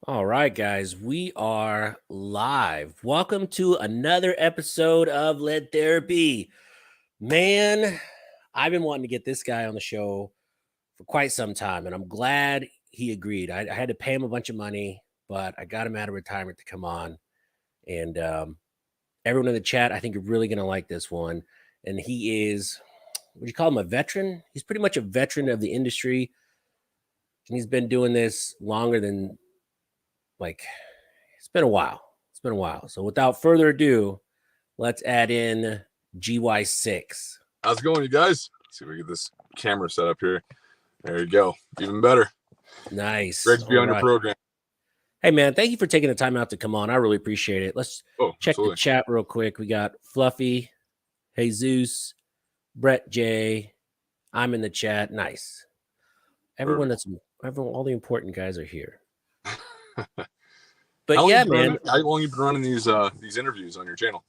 All right, guys, we are live. Welcome to another episode of Lead Therapy. Man, I've been wanting to get this guy on the show for quite some time, and I'm glad he agreed. I had to pay him a bunch of money, but I got him out of retirement to come on. And everyone in the chat, I think you're really going to like this one. And he is, would you call him a veteran? He's pretty much a veteran of the industry. And he's been doing this longer than it's been a while. It's been a while. So without further ado, let's add in GY6. How's it going, you guys? Let's see if we get this camera set up here. There you go. Even better. Nice. Great to be on your program. Hey, man, thank you for taking the time out to come on. I really appreciate it. Let's check the chat real quick. We got Fluffy, Jesus, Brett J. I'm in the chat. Nice. Everyone all the important guys are here. But yeah, man. How long have you been running these interviews on your channel?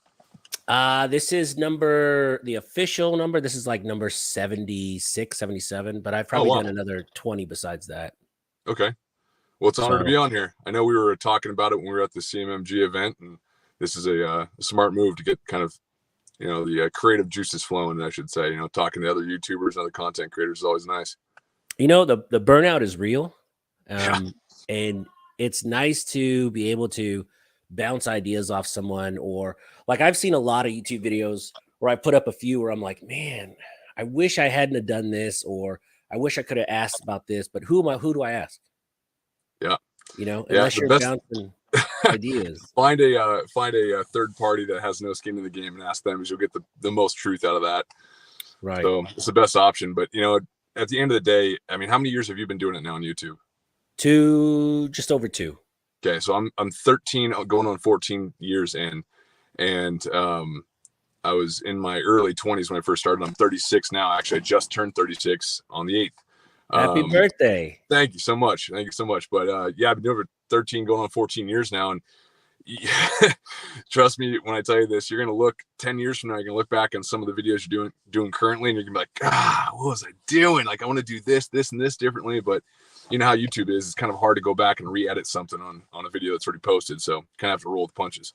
This is the official number. This is like number 76, 77, but I've probably done another 20 besides that. Okay. Well, it's an honor to be on here. I know we were talking about it when we were at the CMMG event, and this is a smart move to get kind of, the creative juices flowing, I should say. Talking to other YouTubers and other content creators is always nice. The burnout is real. And it's nice to be able to bounce ideas off someone, or like I've seen a lot of YouTube videos where I put up a few where I'm like, man, I wish I hadn't have done this, or I wish I could have asked about this, but who do I ask? Yeah. Unless you're bouncing ideas. Find a third party that has no skin in the game and ask them, because you'll get the most truth out of that. Right. So it's the best option. But at the end of the day, I mean, how many years have you been doing it now on YouTube? Just over 2. Okay, so I'm 13, going on 14 years in, and I was in my early 20s when I first started. I'm 36 now. Actually, I just turned 36 on the 8th. Happy birthday! Thank you so much. But yeah, I've been doing it for 13, going on 14 years now, and trust me when I tell you this, you're gonna look 10 years from now. You're gonna look back on some of the videos you're doing currently, and you're gonna be like, what was I doing? Like, I want to do this, and this differently, but you know how YouTube is. It's kind of hard to go back and re-edit something on a video that's already posted. So kind of have to roll with the punches.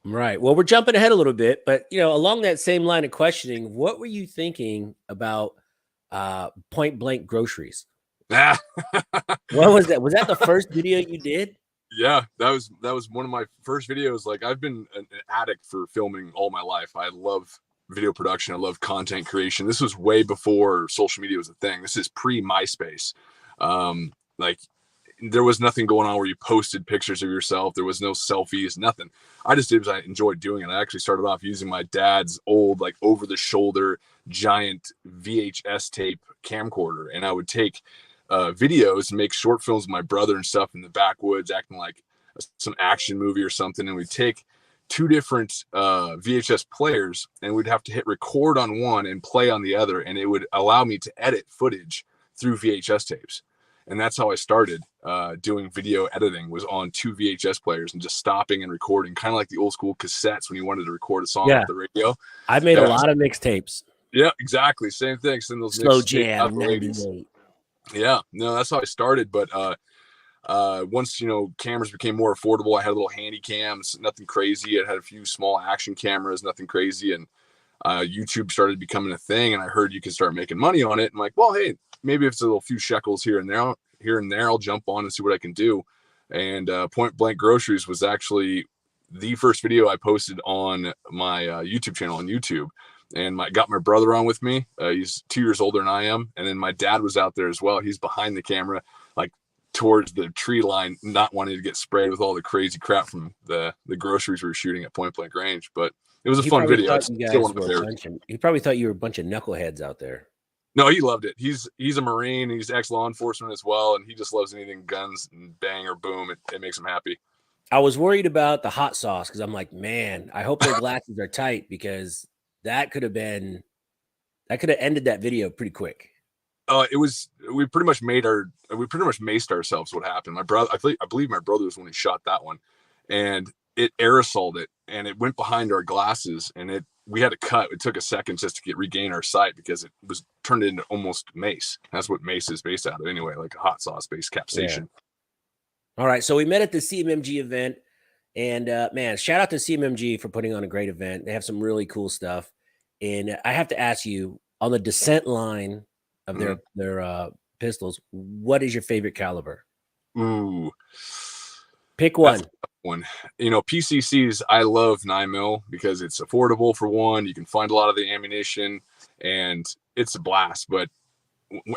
Right. Well, we're jumping ahead a little bit, but along that same line of questioning, what were you thinking about Point Blank Groceries? What was that? Was that the first video you did? Yeah, that was one of my first videos. Like, I've been an addict for filming all my life. I love video production. I love content creation. This was way before social media was a thing. This is pre-MySpace. Like, there was nothing going on where you posted pictures of yourself. There was no selfies, nothing. I just did because I enjoyed doing it. I actually started off using my dad's old, like, over the shoulder giant VHS tape camcorder. And I would take videos and make short films with my brother and stuff in the backwoods, acting like some action movie or something. And we'd take 2 different VHS players, and we'd have to hit record on one and play on the other. And it would allow me to edit footage through VHS tapes. And that's how I started doing video editing, was on 2 VHS players and just stopping and recording, kind of like the old school cassettes when you wanted to record a song off the radio. I made a lot of mixtapes. Yeah, exactly. Same thing. Send those Slow Jam 98. Yeah, no, that's how I started. But once cameras became more affordable, I had little handy cams, nothing crazy. I had a few small action cameras, nothing crazy, and YouTube started becoming a thing. And I heard you could start making money on it. I'm like, well, hey, maybe if it's a little few shekels here and there, I'll jump on and see what I can do. And Point Blank Groceries was actually the first video I posted on my YouTube channel on YouTube. And got my brother on with me. He's 2 years older than I am. And then my dad was out there as well. He's behind the camera, like towards the tree line, not wanting to get sprayed with all the crazy crap from the groceries we were shooting at Point Blank Range. But it was a fun video. He probably thought you were a bunch of knuckleheads out there. No, he loved it. He's a Marine. He's ex-law enforcement as well. And he just loves anything guns and bang or boom. It makes him happy. I was worried about the hot sauce because I'm like, man, I hope their glasses are tight, because that could have ended that video pretty quick. We pretty much maced ourselves. What happened? My brother, I believe my brother was when he shot that one, and it aerosoled it, and it went behind our glasses, and we had to cut. It took a second just to regain our sight, because it was turned into almost mace. That's what mace is based out of anyway, like a hot sauce based capsaicin. All right. So we met at the CMMG event. And man, shout out to CMMG for putting on a great event. They have some really cool stuff. And I have to ask you, on the descent line of their pistols, what is your favorite caliber? Ooh, Pick one. one. You know, PCCs, I love 9mm because it's affordable for one. You can find a lot of the ammunition, and it's a blast. But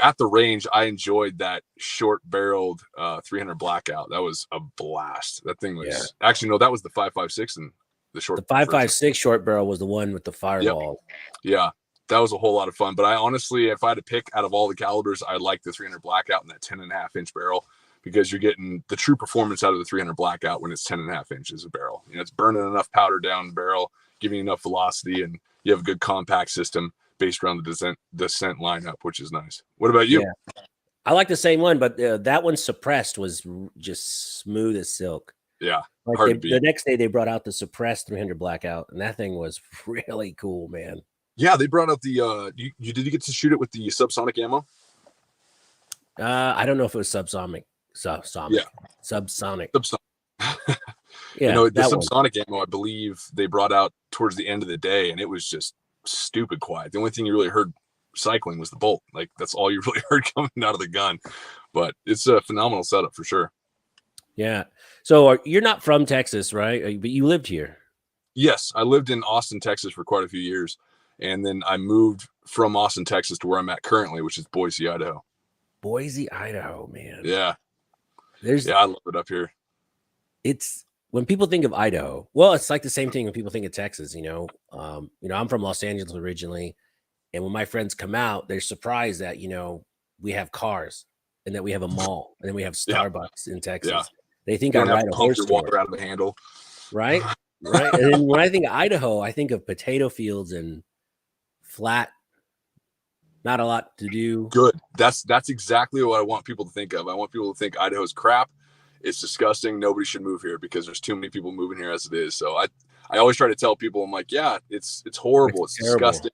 at the range, I enjoyed that short-barreled 300 Blackout. That was a blast. That thing was actually no, that was the 5.56 and the short. The 5.56 short barrel was the one with the fireball. Yep. Yeah, that was a whole lot of fun. But I honestly, if I had to pick out of all the calibers, I like the 300 Blackout and that 10.5-inch barrel, because you're getting the true performance out of the 300 Blackout when it's 10.5 inches a barrel. You know, it's burning enough powder down the barrel, giving you enough velocity, and you have a good compact system based around the descent lineup, which is nice. What about you? Yeah. I like the same one, but that one suppressed was just smooth as silk. Yeah. Like the next day they brought out the suppressed 300 Blackout, and that thing was really cool, man. Yeah, they brought out the did you get to shoot it with the subsonic ammo? I don't know if it was subsonic. Yeah. Subsonic. Yeah, you know, the subsonic ammo, I believe they brought out towards the end of the day, and it was just stupid quiet. The only thing you really heard cycling was the bolt. Like, that's all you really heard coming out of the gun. But it's a phenomenal setup for sure. Yeah. So you're not from Texas, right? But you lived here. Yes, I lived in Austin, Texas for quite a few years, and then I moved from Austin, Texas to where I'm at currently, which is Boise, Idaho. Boise, Idaho, man. Yeah. I love it up here. It's when people think of Idaho, well, it's like the same thing when people think of Texas, you know. I'm from Los Angeles originally, and when my friends come out, they're surprised that, you know, we have cars and that we have a mall and then we have Starbucks in Texas. Yeah. They think I ride a horse water out of the handle. Right? Right. And then when I think of Idaho, I think of potato fields and flat, not a lot to do. Good. That's exactly what I want people to think of. I want people to think Idaho's crap. It's disgusting. Nobody should move here because there's too many people moving here as it is. So I always try to tell people, I'm like, yeah, it's horrible. It's disgusting.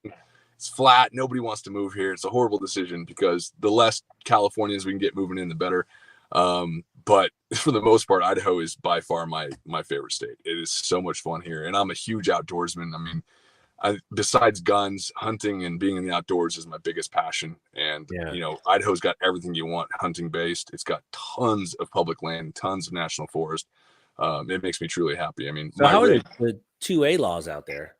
It's flat. Nobody wants to move here. It's a horrible decision because the less Californians we can get moving in, the better. But for the most part, Idaho is by far my favorite state. It is so much fun here. And I'm a huge outdoorsman. I mean, besides guns, hunting and being in the outdoors is my biggest passion. And, you know, Idaho's got everything you want hunting based. It's got tons of public land, tons of national forest. It makes me truly happy. I mean, so how are the 2A laws out there?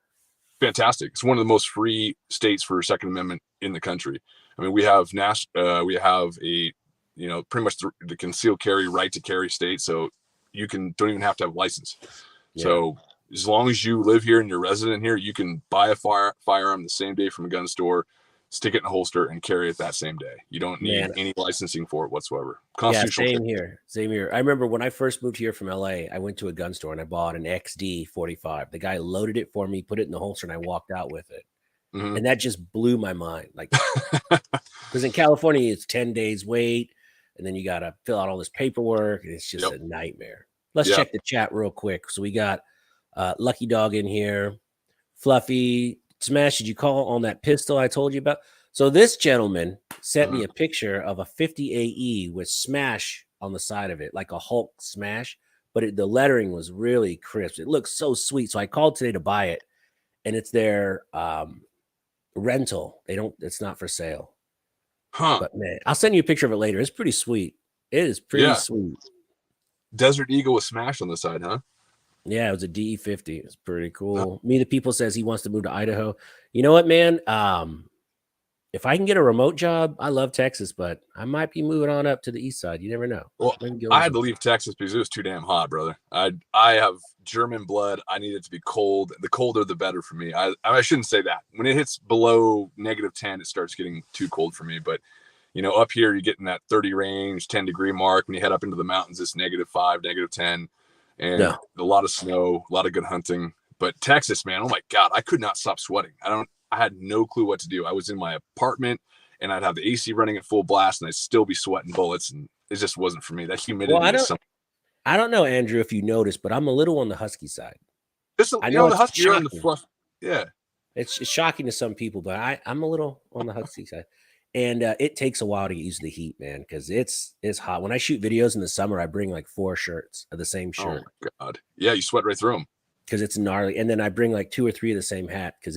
Fantastic. It's one of the most free states for Second Amendment in the country. I mean, we have a, you know, pretty much the concealed carry, right to carry state. So you don't even have to have a license. Yeah. So as long as you live here and you're resident here, you can buy a firearm the same day from a gun store, stick it in a holster, and carry it that same day. You don't need any licensing for it whatsoever. Constitutional. Yeah, same here. I remember when I first moved here from LA, I went to a gun store and I bought an XD 45. The guy loaded it for me, put it in the holster, and I walked out with it. Mm-hmm. And that just blew my mind. Like, because in California, it's 10 days wait, and then you got to fill out all this paperwork, and it's just a nightmare. Let's check the chat real quick. So we got Lucky Dog in here. Fluffy. Smash, did you call on that pistol I told you about? So this gentleman sent me a picture of a 50 AE with Smash on the side of it, like a Hulk Smash, but the lettering was really crisp. It looks so sweet. So I called today to buy it, and it's their rental. It's not for sale. Huh. But man, I'll send you a picture of it later. It's pretty sweet. It is pretty sweet. Desert Eagle with Smash on the side, huh? Yeah, it was a DE50. It's pretty cool. Me, the people says he wants to move to Idaho. You know what, man? If I can get a remote job, I love Texas, but I might be moving on up to the east side. You never know. Well, I had to leave Texas because it was too damn hot, brother. I have German blood. I need it to be cold. The colder, the better for me. I shouldn't say that. When it hits below -10, it starts getting too cold for me. But, you know, up here, you're getting that 30 range, 10-degree mark. When you head up into the mountains, it's -5, -10. And a lot of snow, a lot of good hunting. But Texas, man, oh my God, I could not stop sweating. I had no clue what to do. I was in my apartment and I'd have the AC running at full blast and I'd still be sweating bullets. And it just wasn't for me. That humidity. Well, I don't know, Andrew, if you noticed, but I'm a little on the husky side. I know the husky are on the fluff. Yeah. It's shocking to some people, but I'm a little on the husky side. And it takes a while to get used to the heat, man, because it's hot. When I shoot videos in the summer, I bring like 4 shirts of the same shirt. Oh my God. Yeah, you sweat right through them. Because it's gnarly. And then I bring like 2 or 3 of the same hat because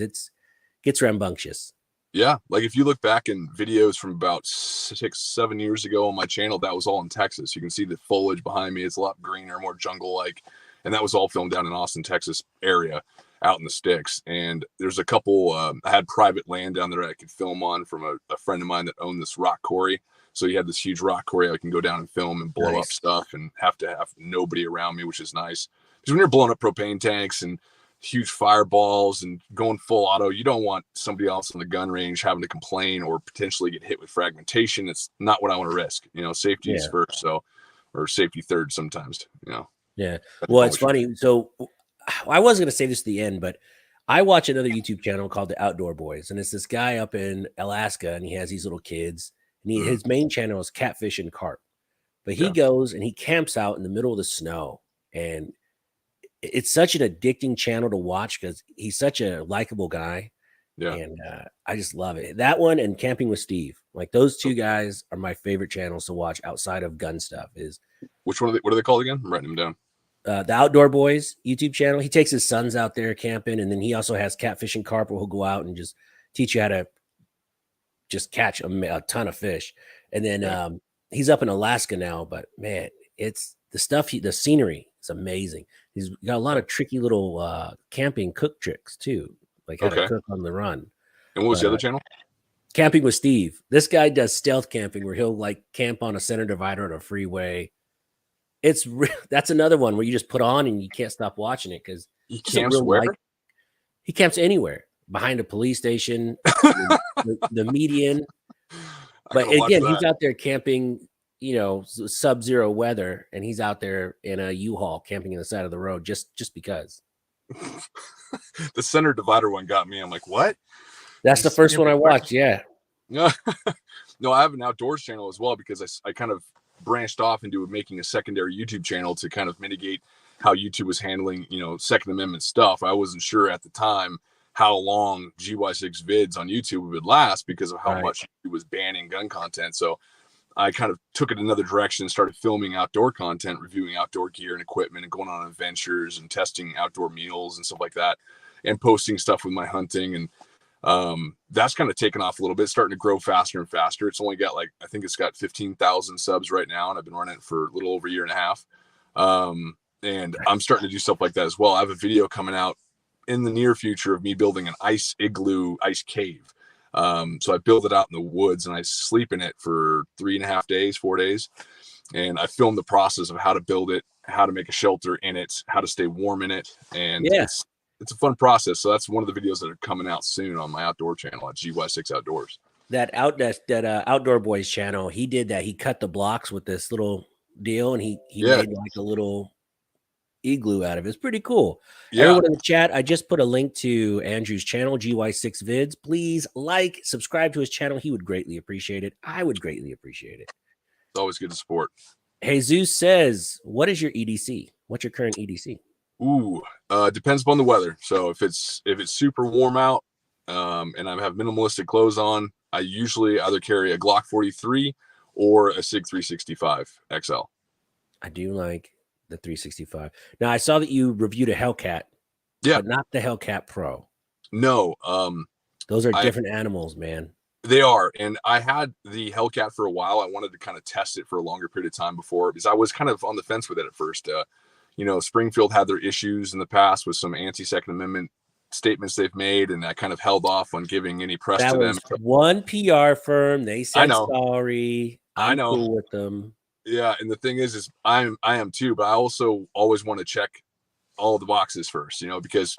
gets rambunctious. Yeah, like if you look back in videos from about 6-7 years ago on my channel, that was all in Texas. You can see the foliage behind me. It's a lot greener, more jungle-like. And that was all filmed down in Austin, Texas area out in the sticks. And there's a couple, I had private land down there I could film on from a friend of mine that owned this rock quarry. So he had this huge rock quarry I can go down and film and blow up stuff and have to have nobody around me, which is nice. Because when you're blowing up propane tanks and huge fireballs and going full auto, you don't want somebody else on the gun range having to complain or potentially get hit with fragmentation. It's not what I want to risk. Safety is first, or safety third sometimes. Yeah. Well, it's funny. So I was going to say this at the end, but I watch another YouTube channel called The Outdoor Boys, and it's this guy up in Alaska, and he has these little kids, and his main channel is catfish and carp. But he goes and he camps out in the middle of the snow, and it's such an addicting channel to watch because he's such a likable guy. Yeah. And I just love it. That one and Camping with Steve. Like those 2 guys are my favorite channels to watch outside of gun stuff. Which one what are they called again? I'm writing them down. The Outdoor Boys YouTube channel. He takes his sons out there camping, and then he also has Catfish and Carp where he'll go out and just teach you how to just catch a ton of fish. And then he's up in Alaska now, but man, it's the scenery is amazing. He's got a lot of tricky little camping cook tricks too, like how to cook on the run. And what was the other channel? Camping with Steve. This guy does stealth camping where he'll like camp on a center divider on a freeway. That's another one where you just put on and you can't stop watching it because he camps where? He camps anywhere, behind a police station, the median. But again, he's out there camping, sub-zero weather, and he's out there in a U-Haul camping in the side of the road just because. The center divider one got me. I'm like, what? That's the first one I watched. Yeah. No, I have an outdoors channel as well because I kind of branched off into making a secondary YouTube channel to kind of mitigate how YouTube was handling, Second Amendment stuff. I wasn't sure at the time how long GY6 vids on YouTube would last because of how much it was banning gun content. So I kind of took it another direction and started filming outdoor content, reviewing outdoor gear and equipment and going on adventures and testing outdoor meals and stuff like that and posting stuff with my hunting. And that's kind of taken off a little bit, starting to grow faster and faster. It's only got I think it's got 15,000 subs right now, and I've been running it for a little over a year and a half. And I'm starting to do stuff like that as well. I have a video coming out in the near future of me building an ice igloo, ice cave. So I build it out in the woods and I sleep in it for 3.5 days, 4 days. And I filmed the process of how to build it, how to make a shelter in it, how to stay warm in it. And it's a fun process. So that's one of the videos that are coming out soon on my outdoor channel at GY6 Outdoors. That Outdoor Boys channel, he did that. He cut the blocks with this little deal, and he made like a little igloo out of it. It's pretty cool. Everyone in the chat, I just put a link to Andrew's channel, GY6 Vids. Please subscribe to his channel. He would greatly appreciate it. I would greatly appreciate it. It's always good to support. Jesus says, what is your EDC? What's your current EDC? Ooh, depends upon the weather. So if it's super warm out, and I have minimalistic clothes on, I usually either carry a Glock 43 or a SIG 365 XL. I do like the 365. Now I saw that you reviewed a Hellcat, but not the Hellcat Pro. No, those are different animals, man. They are, and I had the Hellcat for a while. I wanted to kind of test it for a longer period of time before, because I was kind of on the fence with it at first. Springfield had their issues in the past with some anti-Second Amendment statements they've made, and I kind of held off on giving any press to them. One PR firm, they said sorry. I'm cool with them. Yeah, and the thing is I am too, but I also always want to check all the boxes first, because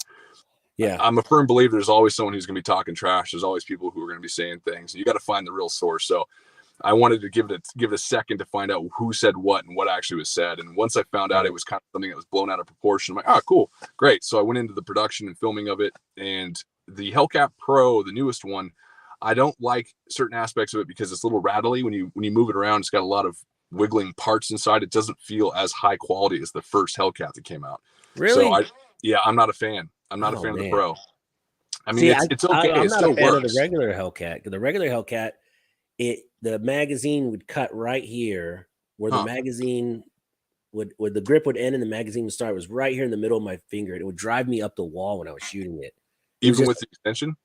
I'm a firm believer there's always someone who's going to be talking trash. There's always people who are going to be saying things. You got to find the real source. So I wanted to give it a second to find out who said what and what actually was said. And once I found out it was kind of something that was blown out of proportion, I'm like, oh, cool, great. So I went into the production and filming of it. And the Hellcat Pro, the newest one, I don't like certain aspects of it because it's a little rattly when you move it around. It's got a lot of wiggling parts inside. It doesn't feel as high quality as the first Hellcat that came out. Really? So I'm not a fan. I'm not a fan of the Pro. I mean, it's okay. I'm not a fan of the regular Hellcat. The regular Hellcat the magazine would cut right here where the Huh. magazine would the grip would end and the magazine would start. It was right here in the middle of my finger. It would drive me up the wall when I was shooting it. It was Even just, with the extension?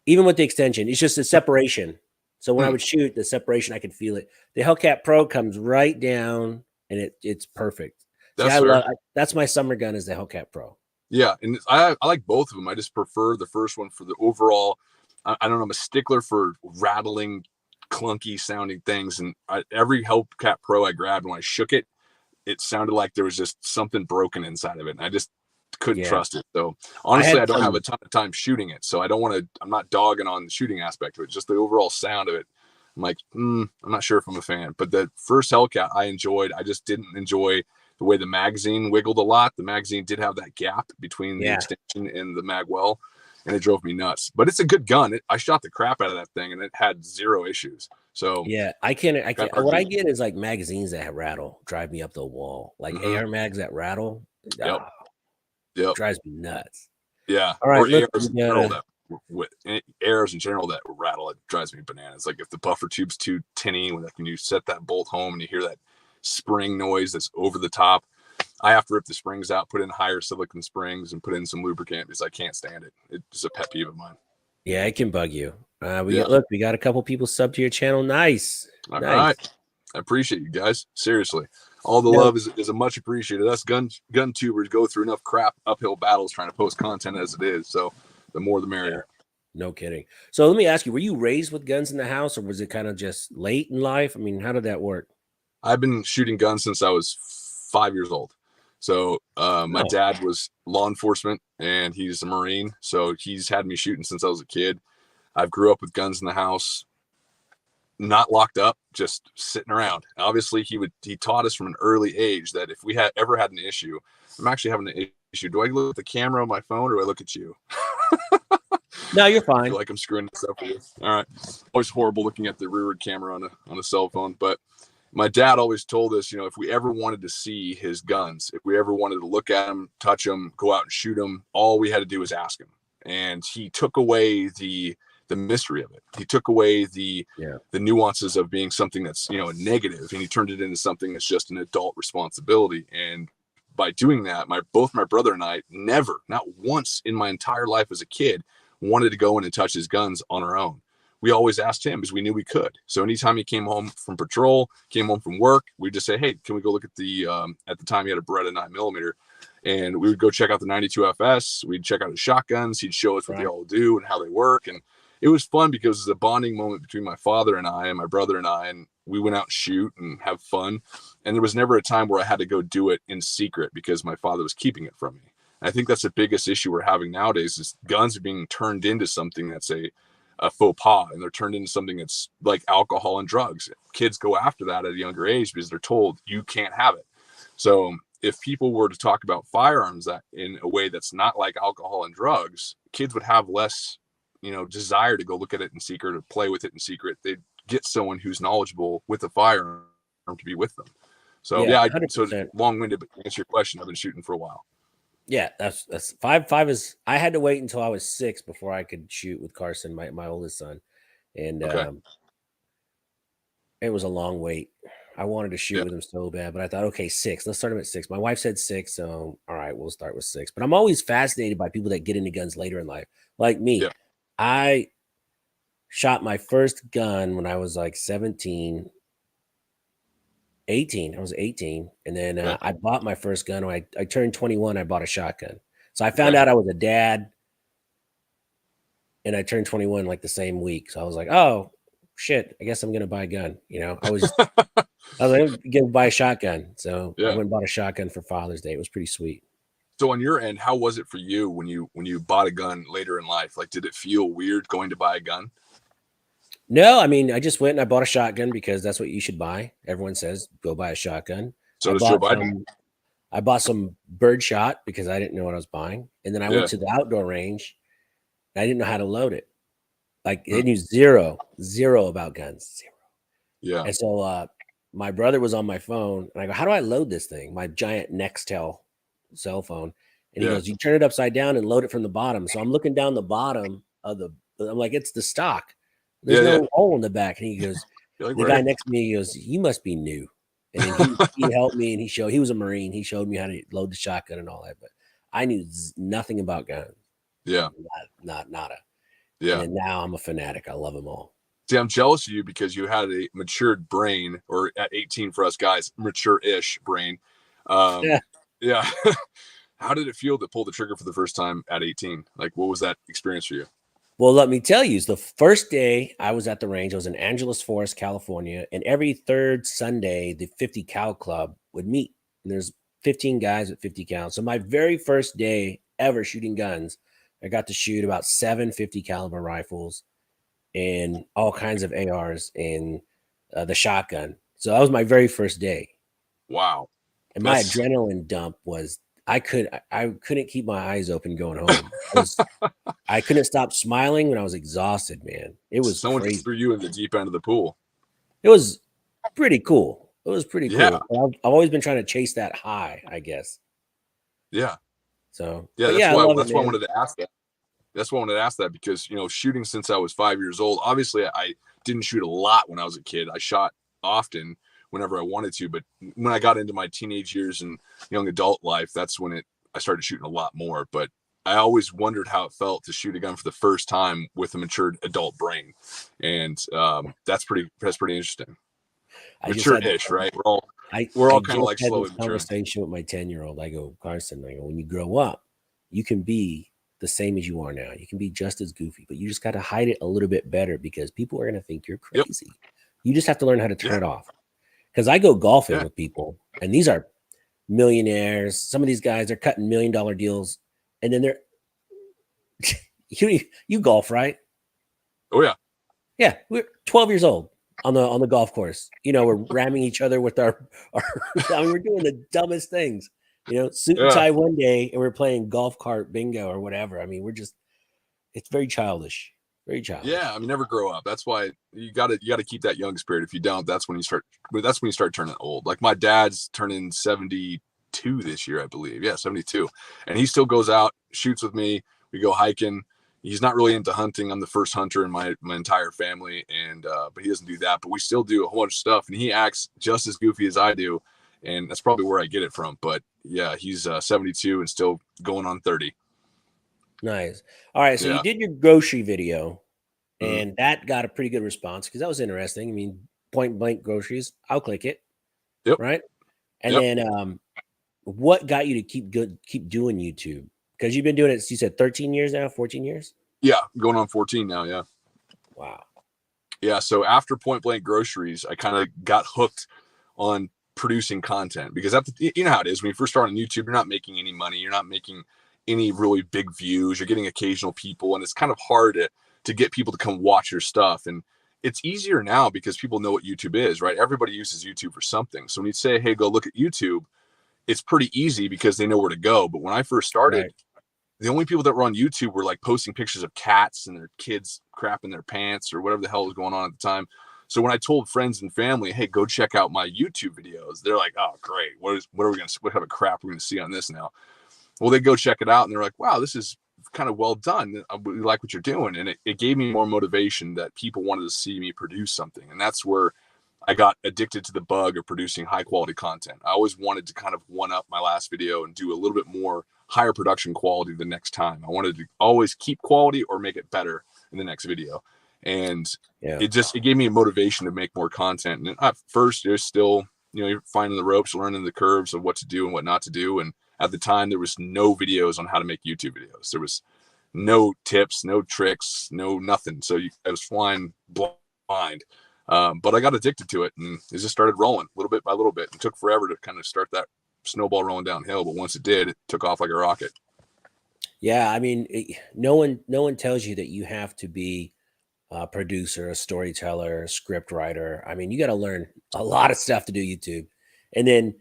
even with the extension, it's just the separation. So when I Hmm. would shoot, the separation, I could feel it. The Hellcat Pro comes right down and it's perfect. See, That's fair. That's my summer gun is the Hellcat Pro. Yeah, and I like both of them. I just prefer the first one for the overall. I don't know. I'm a stickler for rattling, clunky sounding things, and every Hellcat Pro I grabbed, when I shook it, it sounded like there was just something broken inside of it, and I just couldn't Yeah. trust it. So I honestly, had I don't have some, a ton of time shooting it, so I don't want to. I'm not dogging on the shooting aspect of it, just the overall sound of it. I'm like, I'm not sure if I'm a fan. But the first Hellcat I enjoyed. I just didn't enjoy the way the magazine wiggled a lot. The magazine did have that gap between the yeah. extension and the mag well, and it drove me nuts. But it's a good gun. I shot the crap out of that thing, and it had zero issues. So Yeah, I can't. can't What argue. I get is like magazines that rattle, drive me up the wall. Like AR mags that rattle, Yep. Yep. drives me nuts. Yeah. All right, Or look, ARs in general that with ARs in general that rattle, it drives me bananas. Like if the buffer tube's too tinny, when like when you set that bolt home and you hear that spring noise that's over the top, I have to rip the springs out, put in higher silicon springs, and put in some lubricant because I can't stand it. It's a pet peeve of mine. yeah, it can bug you. Yeah. We got a couple people sub to your channel. Nice, All nice. right. I appreciate you guys. Seriously. All the No. love is a much appreciated. Us gun tubers go through enough crap uphill battles trying to post content as it is. So the more the merrier. No kidding. So let me ask you, were you raised with guns in the house or was it kind of just late in life? I mean, how did that work? I've been shooting guns since I was 5 years old. So my dad was law enforcement and he's a Marine. So he's had me shooting since I was a kid. I've grew up with guns in the house, not locked up, just sitting around. Obviously, he taught us from an early age that if we had ever had an issue, I'm actually having an issue. Do I look at the camera on my phone or do I look at you? No, you're I fine. feel like I'm screwing this up for you. All right. Always horrible looking at the rearward camera on a cell phone. But my dad always told us, if we ever wanted to see his guns, if we ever wanted to look at them, touch them, go out and shoot them, all we had to do was ask him. And he took away the mystery of it. He took away the nuances of being something that's, a negative, and he turned it into something that's just an adult responsibility. And by doing that, both my brother and I never, not once in my entire life as a kid, wanted to go in and touch his guns on our own. We always asked him because we knew we could. So anytime he came home from patrol, came home from work, we'd just say, hey, can we go look at at the time he had a Beretta 9mm, and we would go check out the 92 FS. We'd check out his shotguns. He'd show us what they all do and how they work. And it was fun because it was a bonding moment between my father and I and my brother and I, and we went out and shoot and have fun. And there was never a time where I had to go do it in secret because my father was keeping it from me. And I think that's the biggest issue we're having nowadays is guns are being turned into something that's a faux pas, and they're turned into something that's like alcohol and drugs. Kids go after that at a younger age because they're told you can't have it. So if people were to talk about firearms that in a way that's not like alcohol and drugs, kids would have less desire to go look at it in secret or play with it in secret. They'd get someone who's knowledgeable with a firearm to be with them. So so long-winded, but to answer your question, I've been shooting for a while. Yeah, that's five is. I had to wait until I was 6 before I could shoot with Carson, my oldest son, and it was a long wait. I wanted to shoot with him so bad, but I thought, okay, 6. Let's start him at 6. My wife said 6, so all right, we'll start with 6. But I'm always fascinated by people that get into guns later in life, like me. Yeah. I shot my first gun when I was like 18. I was 18. And then I bought my first gun. When I turned 21, I bought a shotgun. So I found out I was a dad and I turned 21 like the same week. So I was like, oh shit, I guess I'm going to buy a gun. I was like, I'm going to buy a shotgun. So I went and bought a shotgun for Father's Day. It was pretty sweet. So on your end, how was it for you when you bought a gun later in life? Like, did it feel weird going to buy a gun? No, I mean, I just went and I bought a shotgun because that's what you should buy. Everyone says go buy a shotgun. So does Joe Biden. I bought some birdshot because I didn't know what I was buying. And then I went to the outdoor range. And I didn't know how to load it. Like they knew zero about guns. Zero. Yeah. And so my brother was on my phone and I go, how do I load this thing? My giant Nextel cell phone. And he goes, you turn it upside down and load it from the bottom. So I'm looking down the bottom of I'm like, it's the stock. There's no hole in the back. And he goes, Like, the guy next to me, he goes, you must be new. And then he helped me, and he was a Marine. He showed me how to load the shotgun and all that. But I knew nothing about guns. Yeah. Not nada. Yeah. And then now I'm a fanatic. I love them all. See, I'm jealous of you because you had a matured brain, or at 18 for us guys, mature-ish brain. Yeah. How did it feel to pull the trigger for the first time at 18? Like, what was that experience for you? Well, let me tell you, the first day I was at the range, I was in Angeles Forest, California, and every third Sunday, the 50 Cal Club would meet. And there's 15 guys at 50 cal. So my very first day ever shooting guns, I got to shoot about 7 50 caliber rifles and all kinds of ARs and the shotgun. So that was my very first day. Wow. And my adrenaline dump was I couldn't keep my eyes open going home. I couldn't stop smiling when I was exhausted, man. It was someone crazy. just threw you in the deep end of the pool. It was pretty cool. It was pretty Yeah. cool. I've always been trying to chase that high, I guess. Yeah. So yeah, that's why I wanted to ask that. That's why I wanted to ask that, because, you know, shooting since I was 5 years old, obviously I didn't shoot a lot when I was a kid. I shot often whenever I wanted to, but when I got into my teenage years and young adult life, that's when I started shooting a lot more. But I always wondered how it felt to shoot a gun for the first time with a matured adult brain. And that's pretty interesting. Mature-ish, right? We're all kind of like slow and conversation with my 10-year-old. I go, Carson, I go, when you grow up, you can be the same as you are now. You can be just as goofy, but you just got to hide it a little bit better because people are going to think you're crazy. Yep. You just have to learn how to turn it off. Because I go golfing with people, and these are millionaires. Some of these guys are cutting $1 million deals, and then they're you golf, right? Oh yeah. Yeah, we're 12 years old on the golf course. You know, we're ramming each other with our I mean, we're doing the dumbest things. You know, suit and tie one day, and we're playing golf cart bingo or whatever. I mean, it's very childish. Very childish. Yeah, I mean, never grow up. That's why you got to keep that young spirit. If you don't, that's when you start turning old. Like my dad's turning 72 this year, I believe. Yeah, 72. And he still goes out, shoots with me. We go hiking. He's not really into hunting. I'm the first hunter in my entire family, and but he doesn't do that. But we still do a whole bunch of stuff, and he acts just as goofy as I do, and that's probably where I get it from. But yeah, he's 72 and still going on 30. Nice. All right, so you did your grocery video, and that got a pretty good response because that was interesting. I mean, point blank groceries. I'll click it. Yep. Right. And then what got you to keep doing YouTube? Because you've been doing it, you said 13 years now, 14 years? Yeah, going on 14 now, yeah. Wow. Yeah, so after Point Blank Groceries, I kind of got hooked on producing content because you know how it is. When you first start on YouTube, you're not making any money. You're not making any really big views. You're getting occasional people, and it's kind of hard to get people to come watch your stuff. And it's easier now because people know what YouTube is, right? Everybody uses YouTube for something. So when you say, hey, go look at YouTube, it's pretty easy because they know where to go. But when I first started, the only people that were on YouTube were like posting pictures of cats and their kids crapping their pants or whatever the hell was going on at the time. So when I told friends and family, hey, go check out my YouTube videos, they're like, oh, great. What kind of crap we're going to see on this now? Well, they go check it out and they're like, wow, this is kind of well done. We like what you're doing. And it gave me more motivation that people wanted to see me produce something. And that's where I got addicted to the bug of producing high quality content. I always wanted to kind of one up my last video and do a little bit more higher production quality the next time. I wanted to always keep quality or make it better in the next video. And it gave me a motivation to make more content. And at first there's still, you're finding the ropes, learning the curves of what to do and what not to do. And at the time there was no videos on how to make YouTube videos. There was no tips, no tricks, no nothing. So I was flying blind. But I got addicted to it and it just started rolling little bit by little bit. It took forever to kind of start that snowball rolling downhill. But once it did, it took off like a rocket. Yeah. I mean, no one tells you that you have to be a producer, a storyteller, a script writer. I mean, you got to learn a lot of stuff to do YouTube. And then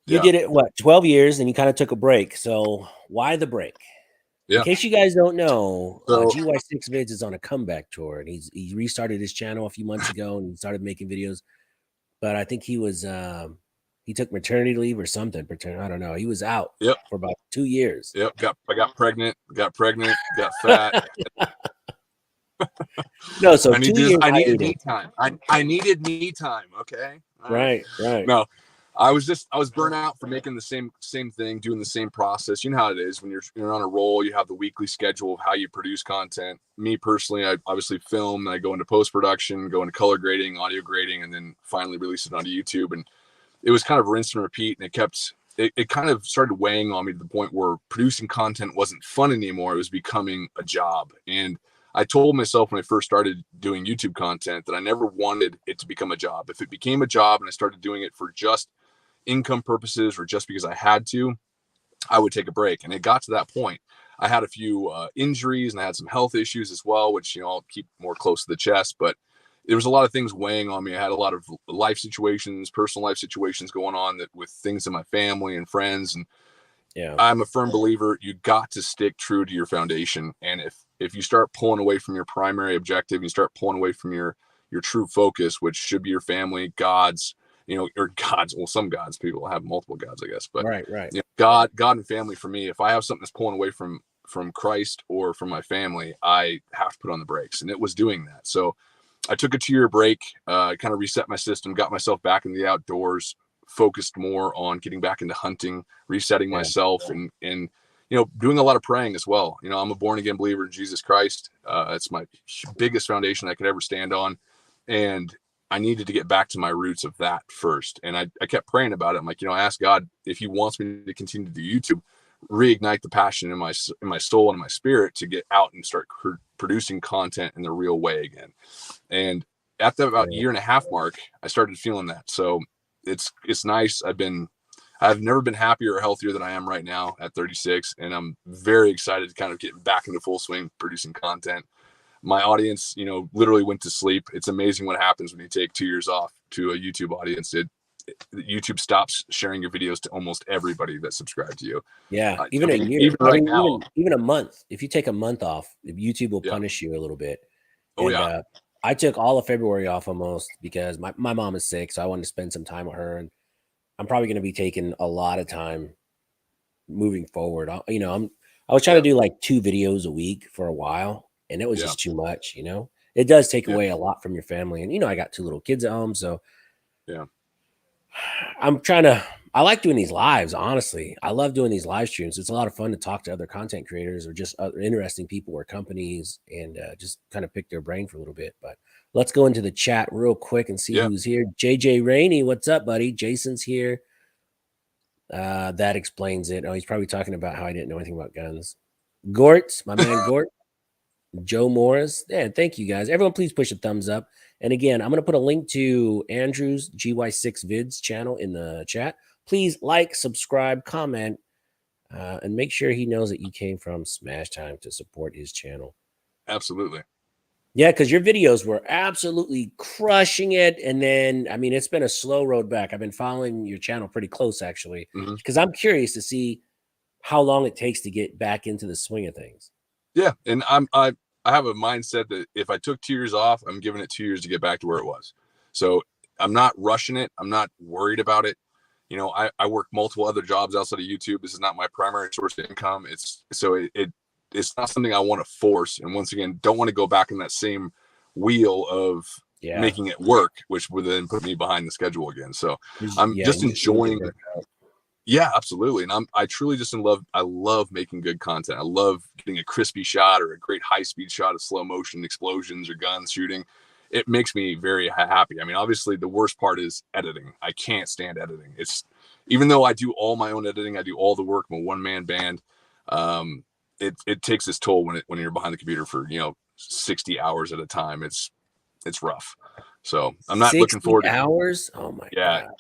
you did it, 12 years and you kind of took a break. So why the break? Yeah. In case you guys don't know, GY6 Vids is on a comeback tour, and he restarted his channel a few months ago and he started making videos. But I think he was he took maternity leave or something. I don't know. He was out for about 2 years. Yep. I got pregnant, got fat. No, so I need 2 years I needed hiatus. me time. I needed me time. Okay. All Right, right. No, I was burnt out for making the same thing, doing the same process. You know how it is when you're on a roll. You have the weekly schedule of how you produce content. Me personally, I obviously film, and I go into post production, go into color grading, audio grading, and then finally release it onto YouTube. And it was kind of rinse and repeat, and it kind of started weighing on me to the point where producing content wasn't fun anymore. It was becoming a job. And I told myself when I first started doing YouTube content that I never wanted it to become a job. If it became a job and I started doing it for just income purposes or just because I had to, I would take a break. And it got to that point. I had a few injuries and I had some health issues as well, which, I'll keep more close to the chest, but there was a lot of things weighing on me. I had a lot of life situations, personal life situations going on that with things in my family and friends. And Yeah. I'm a firm believer you got to stick true to your foundation. And if you start pulling away from your primary objective, you start pulling away from your true focus, which should be your family, God's, or God's, well, some gods, people have multiple gods, I guess, but Right. God and family for me, if I have something that's pulling away from Christ or from my family, I have to put on the brakes. And it was doing that. So I took a 2-year break, kind of reset my system, got myself back in the outdoors, focused more on getting back into hunting, resetting myself, and doing a lot of praying as well. I'm a born again believer in Jesus Christ. It's my biggest foundation I could ever stand on, and I needed to get back to my roots of that first. And I kept praying about it. I'm like, I asked God if He wants me to continue to do YouTube, reignite the passion in my soul and my spirit to get out and start producing content in the real way again. And at the about year and a half mark, I started feeling that. So it's nice. I've never been happier or healthier than I am right now at 36. And I'm very excited to kind of get back into full swing, producing content. My audience, literally went to sleep. It's amazing what happens when you take 2 years off to a YouTube audience. YouTube stops sharing your videos to almost everybody that subscribed to you. Yeah. Even a year, even right now, even a month. If you take a month off, YouTube will punish you a little bit. And I took all of February off almost because my mom is sick. So I wanted to spend some time with her, and I'm probably going to be taking a lot of time moving forward. I was trying to do like 2 videos a week for a while, and it was just too much. It does take away a lot from your family. And, I got 2 little kids at home. So I like doing these lives. Honestly, I love doing these live streams. It's a lot of fun to talk to other content creators or just other interesting people or companies and just kind of pick their brain for a little bit. But let's go into the chat real quick and see who's here. JJ Rainey, what's up, buddy? Jason's here. That explains it. Oh, he's probably talking about how I didn't know anything about guns. Gort, my man Gort. Joe Morris. Yeah, thank you guys. Everyone, please push a thumbs up. And again, I'm going to put a link to Andrew's GY6 vids channel in the chat. Please like, subscribe, comment, and make sure he knows that you came from Smash Time to support his channel. Absolutely. Yeah, because your videos were absolutely crushing it. And then, it's been a slow road back. I've been following your channel pretty close, actually, because I'm curious to see how long it takes to get back into the swing of things. Yeah, and I have a mindset that if I took 2 years off, I'm giving it 2 years to get back to where it was. So I'm not rushing it. I'm not worried about it. I work multiple other jobs outside of YouTube. This is not my primary source of income. It's not something I want to force. And once again, don't want to go back in that same wheel of making it work, which would then put me behind the schedule again. So I'm just enjoying. Yeah, absolutely. And I truly just I love making good content. I love getting a crispy shot or a great high speed shot of slow motion explosions or guns shooting. It makes me very happy. Obviously the worst part is editing. I can't stand editing. Even though I do all my own editing, I do all the work. I'm a 1-man band. It takes its toll when you're behind the computer for, 60 hours at a time. It's rough. So I'm not looking forward to hours. Oh my God.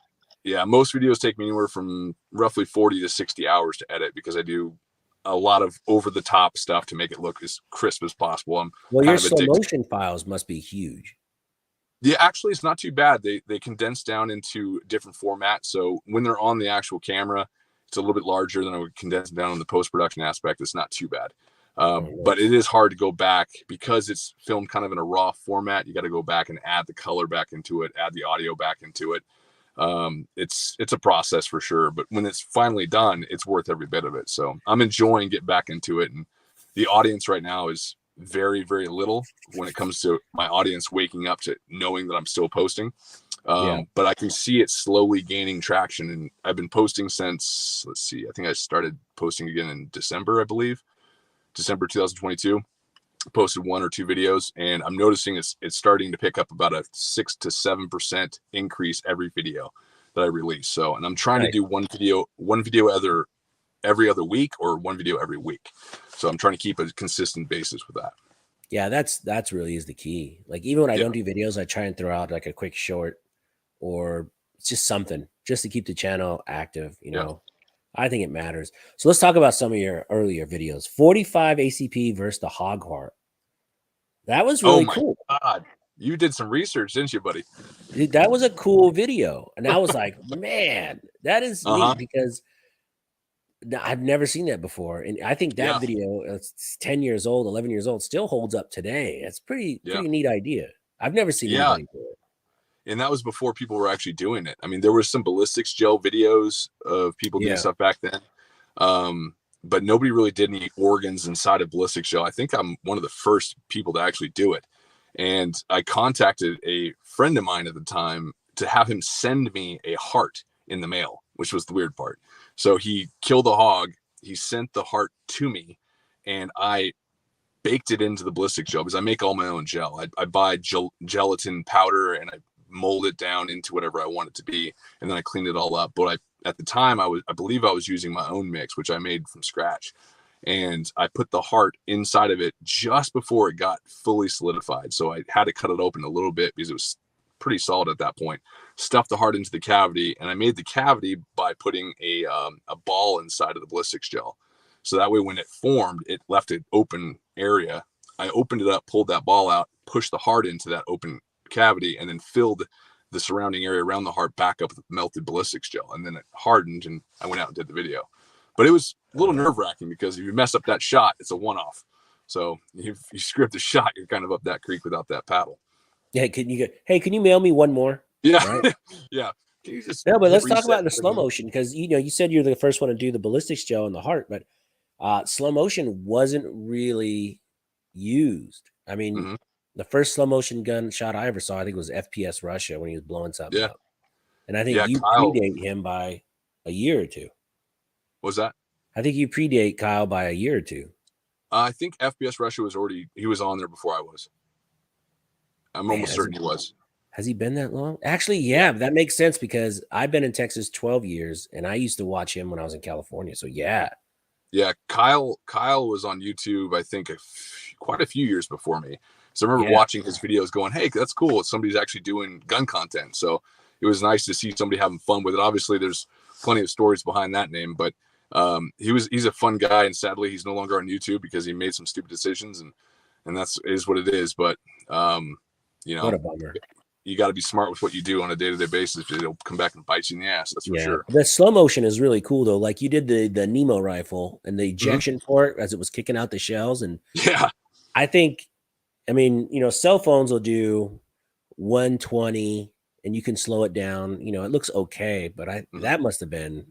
Yeah, most videos take me anywhere from roughly 40 to 60 hours to edit because I do a lot of over-the-top stuff to make it look as crisp as possible. Well, your slow motion files must be huge. Yeah, actually, it's not too bad. They condense down into different formats. So when they're on the actual camera, it's a little bit larger than I would condense down in the post-production aspect. It's not too bad. But it is hard to go back because it's filmed kind of in a raw format. You got to go back and add the color back into it, add the audio back into it. It's a process for sure, but when it's finally done, it's worth every bit of it. So I'm enjoying getting back into it, and the audience right now is very, very little when it comes to my audience waking up to knowing that I'm still posting. But I can see it slowly gaining traction, and I've been posting since, let's see, I think I started posting again in December, I believe, December 2022. Posted 1 or 2 videos, and I'm noticing it's starting to pick up about a 6 to 7% increase every video that I release. So, and I'm trying to do one video either every other week or one video every week. So I'm trying to keep a consistent basis with that. Yeah, that's really is the key. Like even when I don't do videos, I try and throw out like a quick short or just something just to keep the channel active, you know. I think it matters. So let's talk about some of your earlier videos. 45 ACP versus the hog heart. That was really cool. God. You did some research, didn't you, buddy? Dude, that was a cool video. And I was like, man, that is neat because I've never seen that before. And I think that video, it's 10 years old, 11 years old, still holds up today. It's pretty neat idea. I've never seen anybody do it. And that was before people were actually doing it. I mean, there were some ballistics gel videos of people doing stuff back then. But nobody really did any organs inside of ballistics gel. I think I'm one of the first people to actually do it. And I contacted a friend of mine at the time to have him send me a heart in the mail, which was the weird part. So he killed a hog, he sent the heart to me, and I baked it into the ballistics gel because I make all my own gel. I buy gelatin powder and I mold it down into whatever I want it to be, and then I clean it all up. But at the time I believe I was using my own mix, which I made from scratch, and I put the heart inside of it just before it got fully solidified. So I had to cut it open a little bit because it was pretty solid at that point. Stuffed the heart into the cavity, and I made the cavity by putting a ball inside of the ballistics gel. So that way when it formed, it left an open area. I opened it up, pulled that ball out, pushed the heart into that open cavity, and then filled the surrounding area around the heart back up with melted ballistics gel, and then it hardened, and I went out and did the video. But it was a little nerve-wracking because if you mess up that shot, it's a one-off. So if you screw up the shot, you're kind of up that creek without that paddle. Yeah, can you mail me one more? Yeah. Right? Yeah. Can you just but let's talk about the slow motion, because you said you're the first one to do the ballistics gel in the heart, but slow motion wasn't really used. I mean, the first slow motion gunshot I ever saw, I think, was FPS Russia when he was blowing something up. And I think you predate him by a year or two. What was that? I think you predate Kyle by a year or two. I think FPS Russia he was on there before I was. I'm almost certain he was. Has he been that long? Actually, yeah, that makes sense because I've been in Texas 12 years and I used to watch him when I was in California. So yeah. Yeah, Kyle was on YouTube, I think, quite a few years before me. So I remember watching his videos going, hey, that's cool. Somebody's actually doing gun content. So it was nice to see somebody having fun with it. Obviously, there's plenty of stories behind that name, but he's a fun guy, and sadly he's no longer on YouTube because he made some stupid decisions, and that's is what it is. But what a bummer. You got to be smart with what you do on a day-to-day basis. It'll come back and bite you in the ass. That's for sure. The slow motion is really cool though. Like you did the Nemo rifle and the ejection port as it was kicking out the shells. And I think, I mean, cell phones will do 120 and you can slow it down. It looks okay, but that must have been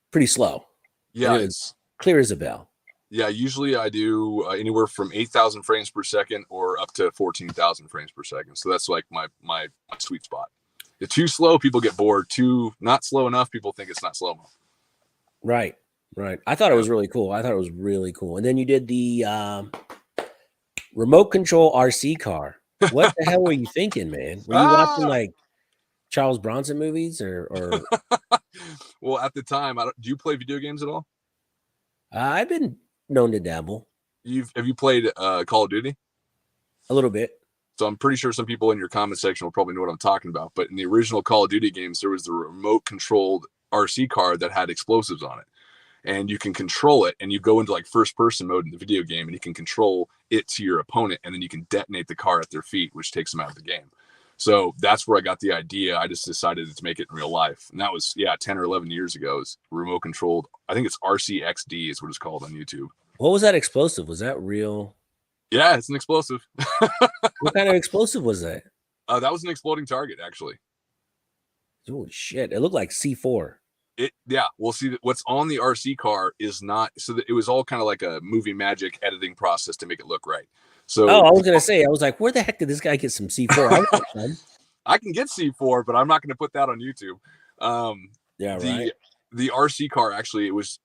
pretty slow. Yeah. It's clear as a bell. Yeah, usually I do anywhere from 8,000 frames per second or up to 14,000 frames per second. So that's like my sweet spot. If too slow, people get bored. Too not slow enough, people think it's not slow-mo. Right. I thought it was really cool. And then you did the remote control RC car. What the hell were you thinking, man? Were you watching like Charles Bronson movies or? Well, at the time, do you play video games at all? I've been known to dabble. Have you played Call of Duty? A little bit. So I'm pretty sure some people in your comment section will probably know what I'm talking about. But in the original Call of Duty games, there was the remote controlled RC car that had explosives on it. And you can control it, and you go into like first person mode in the video game, and you can control it to your opponent, and then you can detonate the car at their feet, which takes them out of the game. So that's where I got the idea. I just decided to make it in real life. And that was, 10 or 11 years ago. It's remote controlled. I think it's RCXD is what it's called on YouTube. What was that explosive? Was that real? Yeah, it's an explosive. What kind of explosive was that? That was an exploding target, actually. Holy shit. It looked like C4. We'll see that what's on the RC car is not, so that it was all kind of like a movie magic editing process to make it look right. So I was gonna say, I was like, where the heck did this guy get some C4? I can get C4, but I'm not going to put that on YouTube. Right. The RC car, actually, it was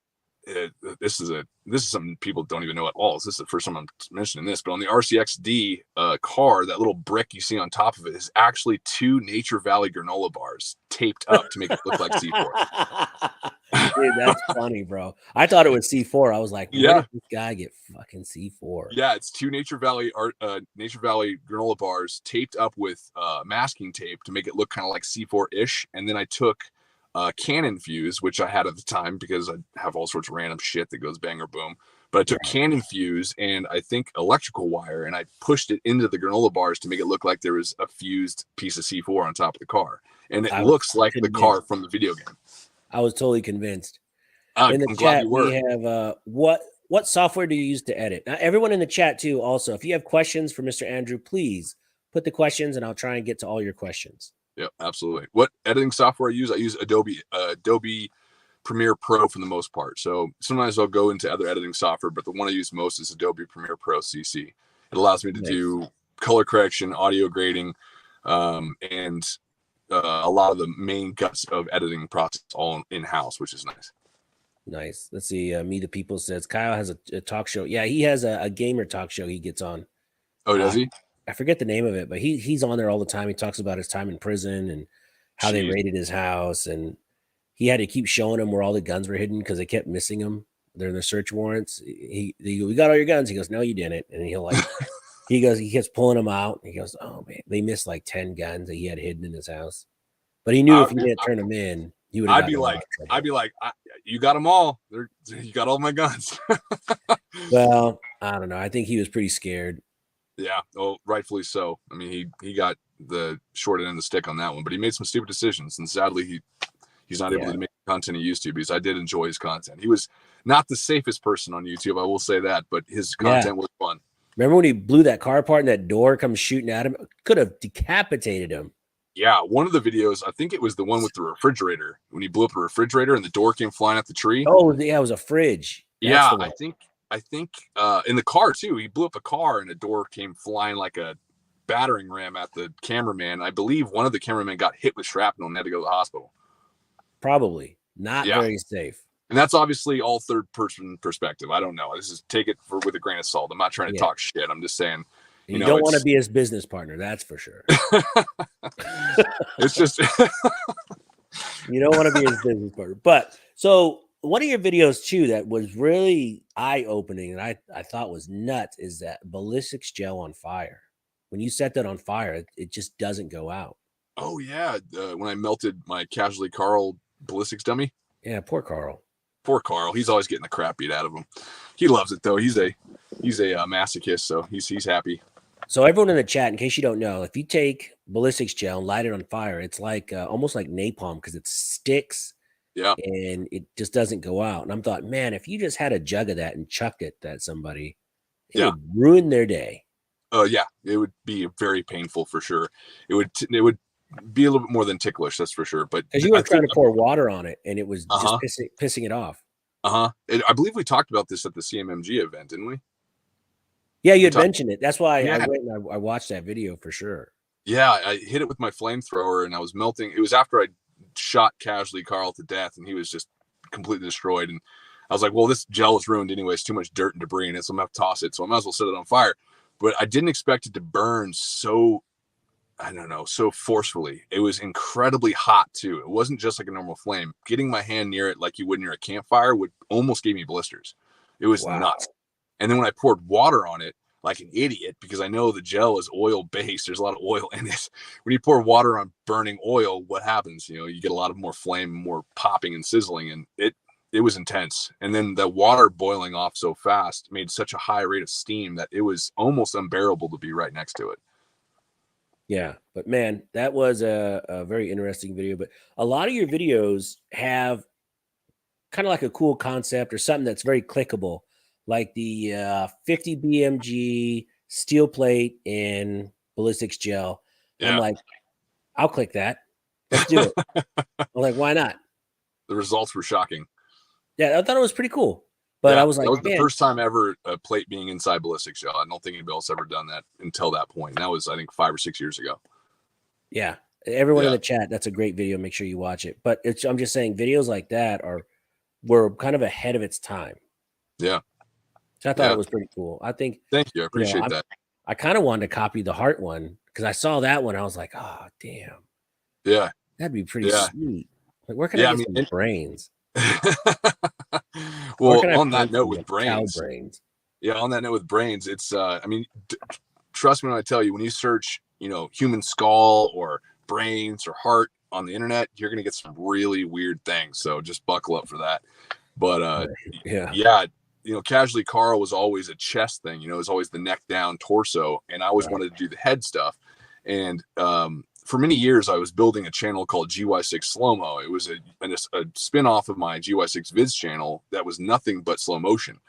this is something people don't even know at all. This is the first time I'm mentioning this, but on the RCXD car, that little brick you see on top of it is actually 2 Nature Valley granola bars taped up to make it look like C4. Dude, that's funny, bro. I thought it was C4. I was like, where did this guy get fucking C4? Yeah, it's 2 Nature Valley granola bars taped up with masking tape to make it look kind of like C4-ish. And then I took Canon fuse, which I had at the time because I have all sorts of random shit that goes bang or boom. But I took Canon fuse and I think electrical wire, and I pushed it into the granola bars to make it look like there was a fused piece of C4 on top of the car. And it looks like the car from the video game. I was totally convinced. In the chat, we have what software do you use to edit? Now, everyone in the chat too, also, if you have questions for Mr. Andrew, please put the questions and I'll try and get to all your questions. Yep, absolutely. What editing software I use Adobe Premiere Pro for the most part. So sometimes I'll go into other editing software, but the one I use most is Adobe Premiere Pro CC. It allows me to do color correction, audio grading, and a lot of the main guts of editing process all in-house, which is nice. Nice. Let's see. Me the People says Kyle has a talk show. Yeah, he has a gamer talk show he gets on. Oh, does he? I forget the name of it, but he's on there all the time. He talks about his time in prison and how they raided his house, and he had to keep showing him where all the guns were hidden because they kept missing them. They're in the search warrants. We got all your guns. He goes, no, you didn't. And he'll like, he keeps pulling them out. He goes, oh man, they missed like 10 guns that he had hidden in his house. But he knew if he didn't turn them in, he would. I'd be like, you got them all. You got all my guns. Well, I don't know. I think he was pretty scared. Yeah, oh, rightfully so. I mean, he got the short end of the stick on that one, but he made some stupid decisions, and sadly, he's not able to make the content he used to, because I did enjoy his content. He was not the safest person on YouTube, I will say that, but his content was fun. Remember when he blew that car apart and that door comes shooting at him? Could have decapitated him. Yeah, one of the videos, I think it was the one with the refrigerator, when he blew up a refrigerator and the door came flying out the tree. Oh, yeah, it was a fridge. That's I think in the car too, he blew up a car and a door came flying like a battering ram at the cameraman. I believe one of the cameramen got hit with shrapnel and had to go to the hospital. Probably not very safe. And that's obviously all third person perspective. I don't know. This is take it with a grain of salt. I'm not trying to talk shit. I'm just saying, you don't want to be his business partner. That's for sure. It's just, you don't want to be his business partner. But so one of your videos too that was really eye-opening and I thought was nuts is that ballistics gel on fire. When you set that on fire, it just doesn't go out. Oh yeah, when I melted my Casualty Carl ballistics dummy. Yeah, poor Carl. Poor Carl. He's always getting the crap beat out of him. He loves it though. He's a masochist, so he's happy. So everyone in the chat, in case you don't know, if you take ballistics gel and light it on fire, it's like almost like napalm because it sticks. Yeah. And it just doesn't go out. And I'm thought, man, if you just had a jug of that and chucked it at somebody, it would ruin their day. Yeah, it would be very painful for sure. It would be a little bit more than ticklish, that's for sure. But because you were trying to pour water on it and it was just pissing it off. I believe we talked about this at the CMMG event, didn't we? Yeah, you had mentioned it. That's why I went and I watched that video for sure. Yeah, I hit it with my flamethrower and I was melting. It was after I shot Casualty Carl to death and he was just completely destroyed. And I was like, well, this gel is ruined anyway. It's too much dirt and debris in it, so I'm gonna have to toss it. So I might as well set it on fire. But I didn't expect it to burn so, I don't know, so forcefully. It was incredibly hot too. It wasn't just like a normal flame. Getting my hand near it like you would near a campfire would almost give me blisters. It was nuts. And then when I poured water on it, like an idiot, because I know the gel is oil based. There's a lot of oil in it. When you pour water on burning oil, what happens? You know, you get a lot of more flame, more popping and sizzling, and it was intense. And then the water boiling off so fast made such a high rate of steam that it was almost unbearable to be right next to it. Yeah, but man, that was a very interesting video. But a lot of your videos have kind of like a cool concept or something that's very clickable, like the 50 BMG steel plate in ballistics gel. Yeah. I'm like, I'll click that. Let's do it. I'm like, why not? The results were shocking. Yeah, I thought it was pretty cool. But Yeah, I was like, that was man, the first time ever a plate being inside ballistic shell. I don't think anybody else ever done that until that point. And that was, I think, 5 or 6 years ago. yeah. Everyone in Yeah, the chat, that's a great video. Make sure you watch it. But I'm just saying, videos like that were kind of ahead of its time. yeah, So I thought yeah. it was pretty cool. I think, Thank you. I appreciate that. I kind of wanted to copy the heart one because I saw that one. I was like, oh, damn, Yeah, that'd be pretty yeah, sweet. Like, where can I yeah. I get mean, some brains? Where well, can I on that find note some with cow brains, brains? yeah, on that note with brains, it's, I mean, trust me when I tell you, when you search, human skull or brains or heart on the internet, you're gonna get some really weird things. So just buckle up for that. But Yeah. yeah, Casually Carl was always a chest thing. It was always the neck down, torso, and I always Right. wanted to do the head stuff. And for many years, I was building a channel called GY6 Slow Mo. It was a spin off of my GY6 Vids channel that was nothing but slow motion.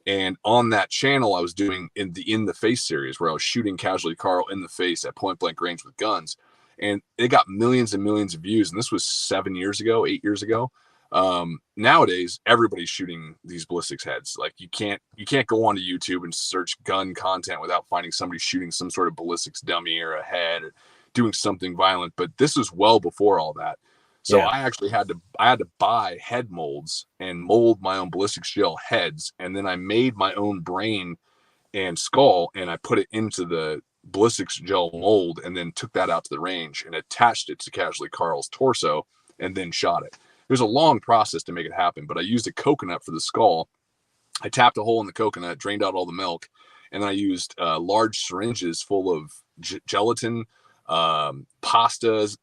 And on that channel, I was doing in the face series where I was shooting Casually Carl in the face at point blank range with guns, and it got millions and millions of views. And this was 7 years ago, 8 years ago. Nowadays, everybody's shooting these ballistics heads. Like you can't go onto YouTube and search gun content without finding somebody shooting some sort of ballistics dummy or a head or doing something violent. But this was well before all that. So Yeah. I actually had to buy head molds and mold my own ballistics gel heads, and then I made my own brain and skull, and I put it into the ballistics gel mold, and then took that out to the range and attached it to Casually Carl's torso, and then shot it. It was a long process to make it happen, but I used a coconut for the skull. I tapped a hole in the coconut, drained out all the milk, and I used large syringes full of gelatin, pastas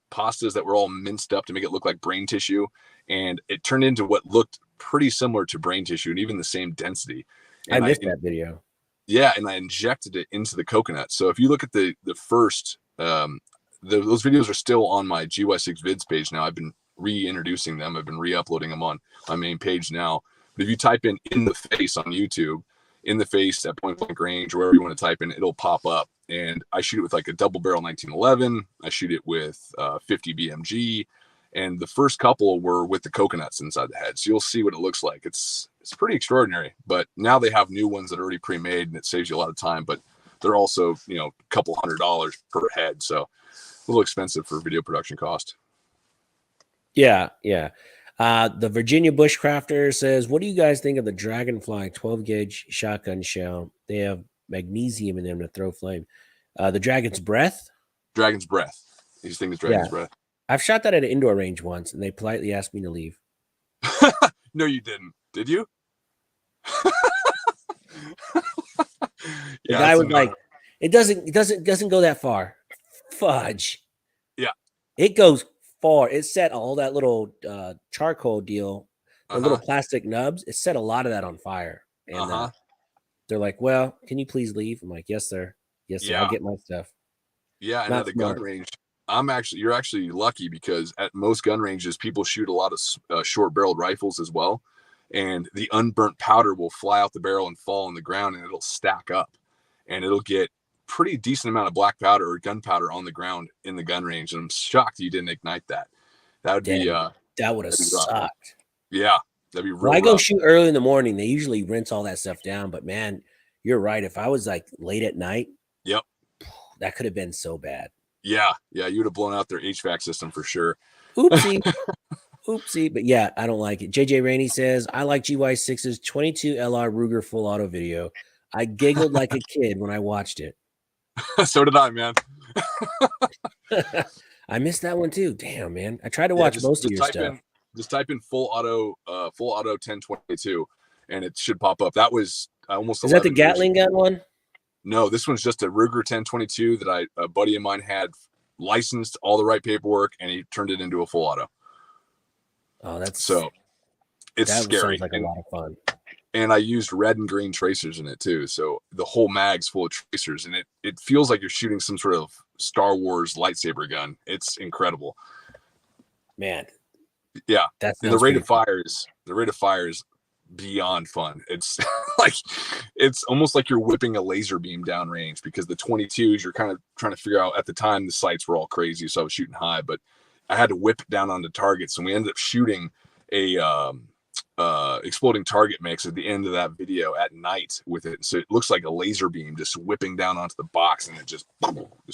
that were all minced up to make it look like brain tissue, and it turned into what looked pretty similar to brain tissue and even the same density. I And missed that video. yeah, and I injected it into the coconut. So if you look at the first, those videos are still on my GY6 vids page now. I've been reintroducing them. I've been re-uploading them on my main page now. But if you type in the face on YouTube, in the face at point blank range, or wherever you want to type in, it'll pop up. And I shoot it with like a double barrel 1911. I shoot it with 50 BMG. And the first couple were with the coconuts inside the head. So you'll see what it looks like. It's pretty extraordinary. But now they have new ones that are already pre-made, and it saves you a lot of time. But they're also, a couple $100 per head. So a little expensive for video production cost. Yeah, yeah. The Virginia Bushcrafter says, what do you guys think of the Dragonfly 12 gauge shotgun shell? They have magnesium in them to throw flame. The Dragon's Breath? Dragon's Breath. These things, Dragon's Breath. I've shot that at an indoor range once, and they politely asked me to leave. No, you didn't. Did you? The guy was like, it doesn't go that far. Fudge. Yeah. It goes far. It set all that little charcoal deal, the little plastic nubs. It set a lot of that on fire. And they're like, well, can you please leave? I'm like, yes, sir. Yes, sir. I'll get my stuff. Yeah, and at the gun range, you're actually lucky because at most gun ranges, people shoot a lot of short barreled rifles as well. And the unburnt powder will fly out the barrel and fall on the ground, and it'll stack up, and it'll get pretty decent amount of black powder or gunpowder on the ground in the gun range. And I'm shocked you didn't ignite that. That would be that would have sucked. Yeah, that'd be real. Well, I go shoot early in the morning. They usually rinse all that stuff down, but man, you're right. If I was like late at night, yep, that could have been so bad. Yeah, you would have blown out their HVAC system for sure. Oopsie. Oopsie. But yeah, I don't like it. JJ Rainey says, I like GY6's 22 LR Ruger full auto video. I giggled like a kid when I watched it. So did I, man. I missed that one too. Damn, man. I tried to watch most of your stuff. Just type in full auto 1022 and it should pop up. That was almost. Is that the Gatling gun one? No, this one's just a Ruger 1022 that a buddy of mine had licensed, all the right paperwork, and he turned it into a full auto. Oh, it's Sounds scary. like a lot of fun. And I used red and green tracers in it too. So the whole mag's full of tracers, and it feels like you're shooting some sort of Star Wars lightsaber gun. It's incredible. Man. Yeah. And the rate of fire is beyond fun. It's like it's almost like you're whipping a laser beam downrange, because the 22s you're kind of trying to figure out. At the time the sights were all crazy, so I was shooting high, but I had to whip it down onto targets, and we ended up shooting exploding target mix at the end of that video at night with it. So it looks like a laser beam just whipping down onto the box, and it just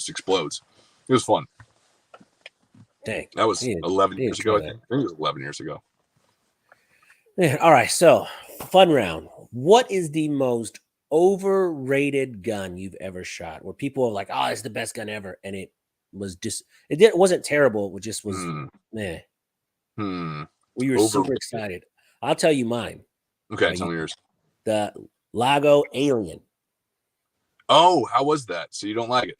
explodes. It was fun. Dang. That was 11 years ago. I think it was 11 years ago. Yeah, all right. So fun round. What is the most overrated gun you've ever shot? Where people are like, "Oh, it's the best gun ever," and it wasn't terrible. It just was meh. We were super excited. I'll tell you mine. Okay, tell me yours. The Lago Alien. Oh, how was that? So you don't like it?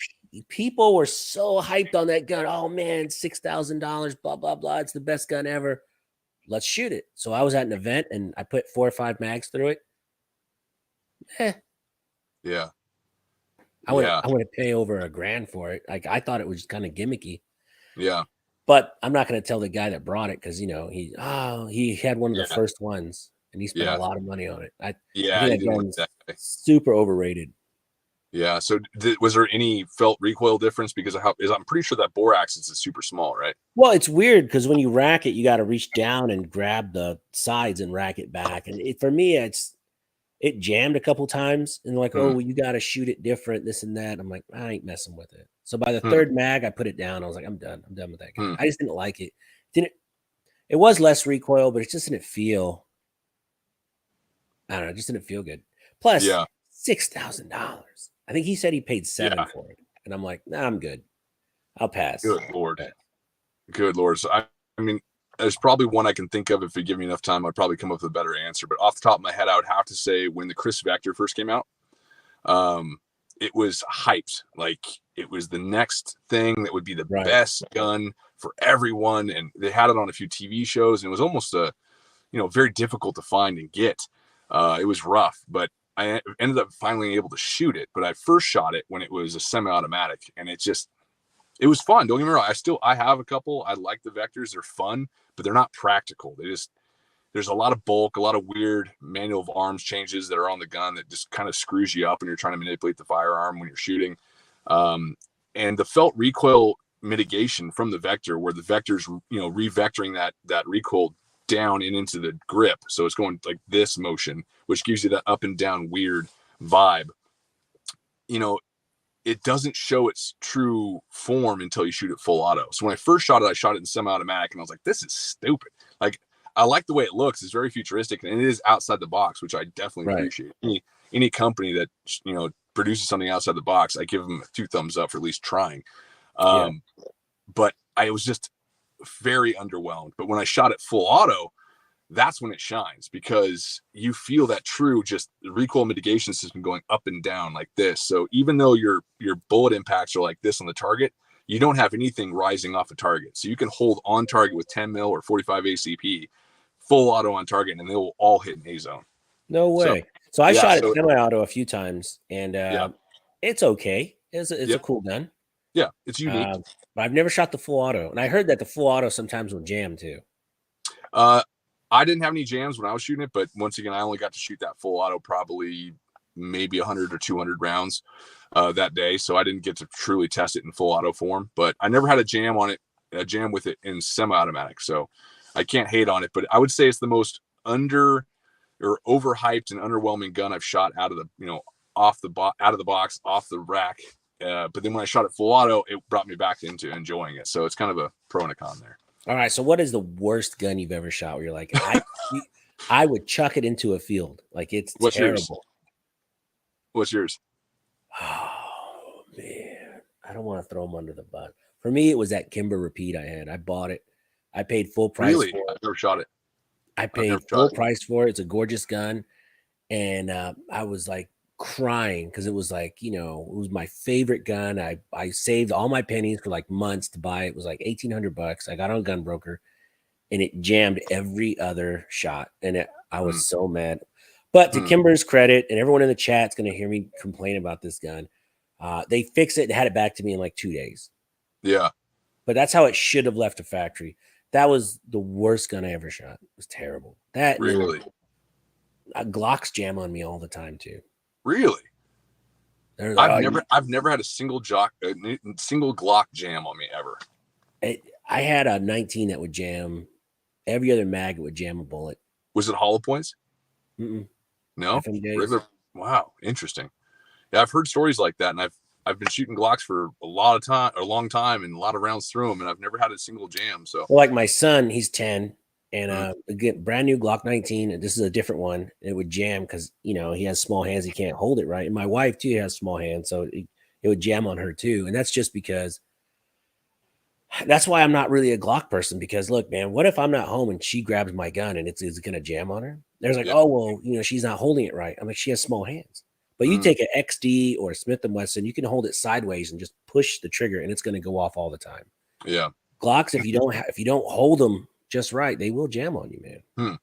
People were so hyped on that gun. Oh man, $6,000, blah, blah, blah. It's the best gun ever. Let's shoot it. So I was at an event and I put 4 or 5 mags through it. Yeah. I wouldn't pay over $1,000 for it. Like I thought it was kind of gimmicky. Yeah. But I'm not going to tell the guy that brought it because he had one of the first ones and he spent a lot of money on it. I think that gun's super overrated. Yeah. So was there any felt recoil difference because of I'm pretty sure that bore axis is super small, right? Well, it's weird because when you rack it, you got to reach down and grab the sides and rack it back. And for me, it jammed a couple times and like, oh, you got to shoot it different, this and that. I'm like, I ain't messing with it. So by the third mag, I put it down. I was like, I'm done. I'm done with that gun. I just didn't like it. It was less recoil, but it just didn't feel, I don't know, it just didn't feel good. Plus, $6,000. I think he said he paid $7,000 for it. And I'm like, nah, I'm good. I'll pass. Good Lord. Good Lord. So I mean, there's probably one I can think of. If you give me enough time, I'd probably come up with a better answer. But off the top of my head, I would have to say when the Chris Vector first came out, it was hyped. Like it was the next thing that would be the best gun for everyone. And they had it on a few TV shows, and it was almost very difficult to find and get. It was rough, but I ended up finally able to shoot it. But I first shot it when it was a semi-automatic, and it was fun. Don't get me wrong. I have a couple. I like the Vectors. They're fun, but they're not practical. There's a lot of bulk, a lot of weird manual of arms changes that are on the gun that just kind of screws you up when you're trying to manipulate the firearm when you're shooting. And the felt recoil mitigation from the Vector, where the Vector's, re-vectoring that recoil down and into the grip. So it's going like this motion, which gives you that up and down weird vibe. It doesn't show its true form until you shoot it full auto. So when I first shot it, I shot it in semi-automatic, and I was like, this is stupid. Like, I like the way it looks. It's very futuristic, and it is outside the box, which I definitely appreciate. Any company that, produces something outside the box, I give them 2 thumbs up for at least trying. But I was just very underwhelmed. But when I shot it full auto, that's when it shines, because you feel that true just recoil mitigation system going up and down like this. So even though your bullet impacts are like this on the target, you don't have anything rising off a target. So you can hold on target with 10 mil or 45 ACP, full auto on target, and they will all hit an A zone. No way. So I shot it semi-auto a few times, and it's okay. It's a cool gun. Yeah, it's unique. But I've never shot the full auto, and I heard that the full auto sometimes will jam too. I didn't have any jams when I was shooting it, but once again, I only got to shoot that full auto probably maybe 100 or 200 rounds that day, so I didn't get to truly test it in full auto form. But I never had a jam with it in semi-automatic, so I can't hate on it. But I would say it's the most overhyped and underwhelming gun I've shot out of the out of the box, off the rack. But then when I shot it full auto, it brought me back into enjoying it. So it's kind of a pro and a con there. All right. So what is the worst gun you've ever shot where you're like, I would chuck it into a field? Like, it's terrible. What's yours? Oh, man. I don't want to throw them under the bus. For me, it was that Kimber Repeat I had. I bought it. I paid full price for it. I've never shot it. I paid full price for it. It's a gorgeous gun. And I was like crying because it was like, it was my favorite gun. I saved all my pennies for like months to buy it. It was like $1,800. I got on Gunbroker, and it jammed every other shot. And I was so mad. But to Kimber's credit, and everyone in the chat's going to hear me complain about this gun, they fixed it and had it back to me in like 2 days. Yeah. But that's how it should have left the factory. That was the worst gun I ever shot. It was terrible. That really? Glocks jam on me all the time too. Really? I've never had a single Glock jam on me ever. I had a 19 that would jam Every other mag it would jam a bullet. Was it hollow points? Mm-mm. No, FMJs. regular. Wow, interesting. Yeah, I've heard stories like that, and I've been shooting Glocks for a long time, and a lot of rounds through them, and I've never had a single jam. So, well, like my son, he's 10, and again, brand new Glock 19, and this is a different one. It would jam because he has small hands, he can't hold it right. And my wife too has small hands, so it would jam on her too. And that's just because. That's why I'm not really a Glock person, because look, man, what if I'm not home and she grabs my gun and it's gonna jam on her? There's like, yeah. oh well, she's not holding it right. I'm like, she has small hands. But you take an XD or a Smith & Wesson, you can hold it sideways and just push the trigger and it's going to go off all the time. Yeah. Glocks, if you don't hold them just right, they will jam on you, man.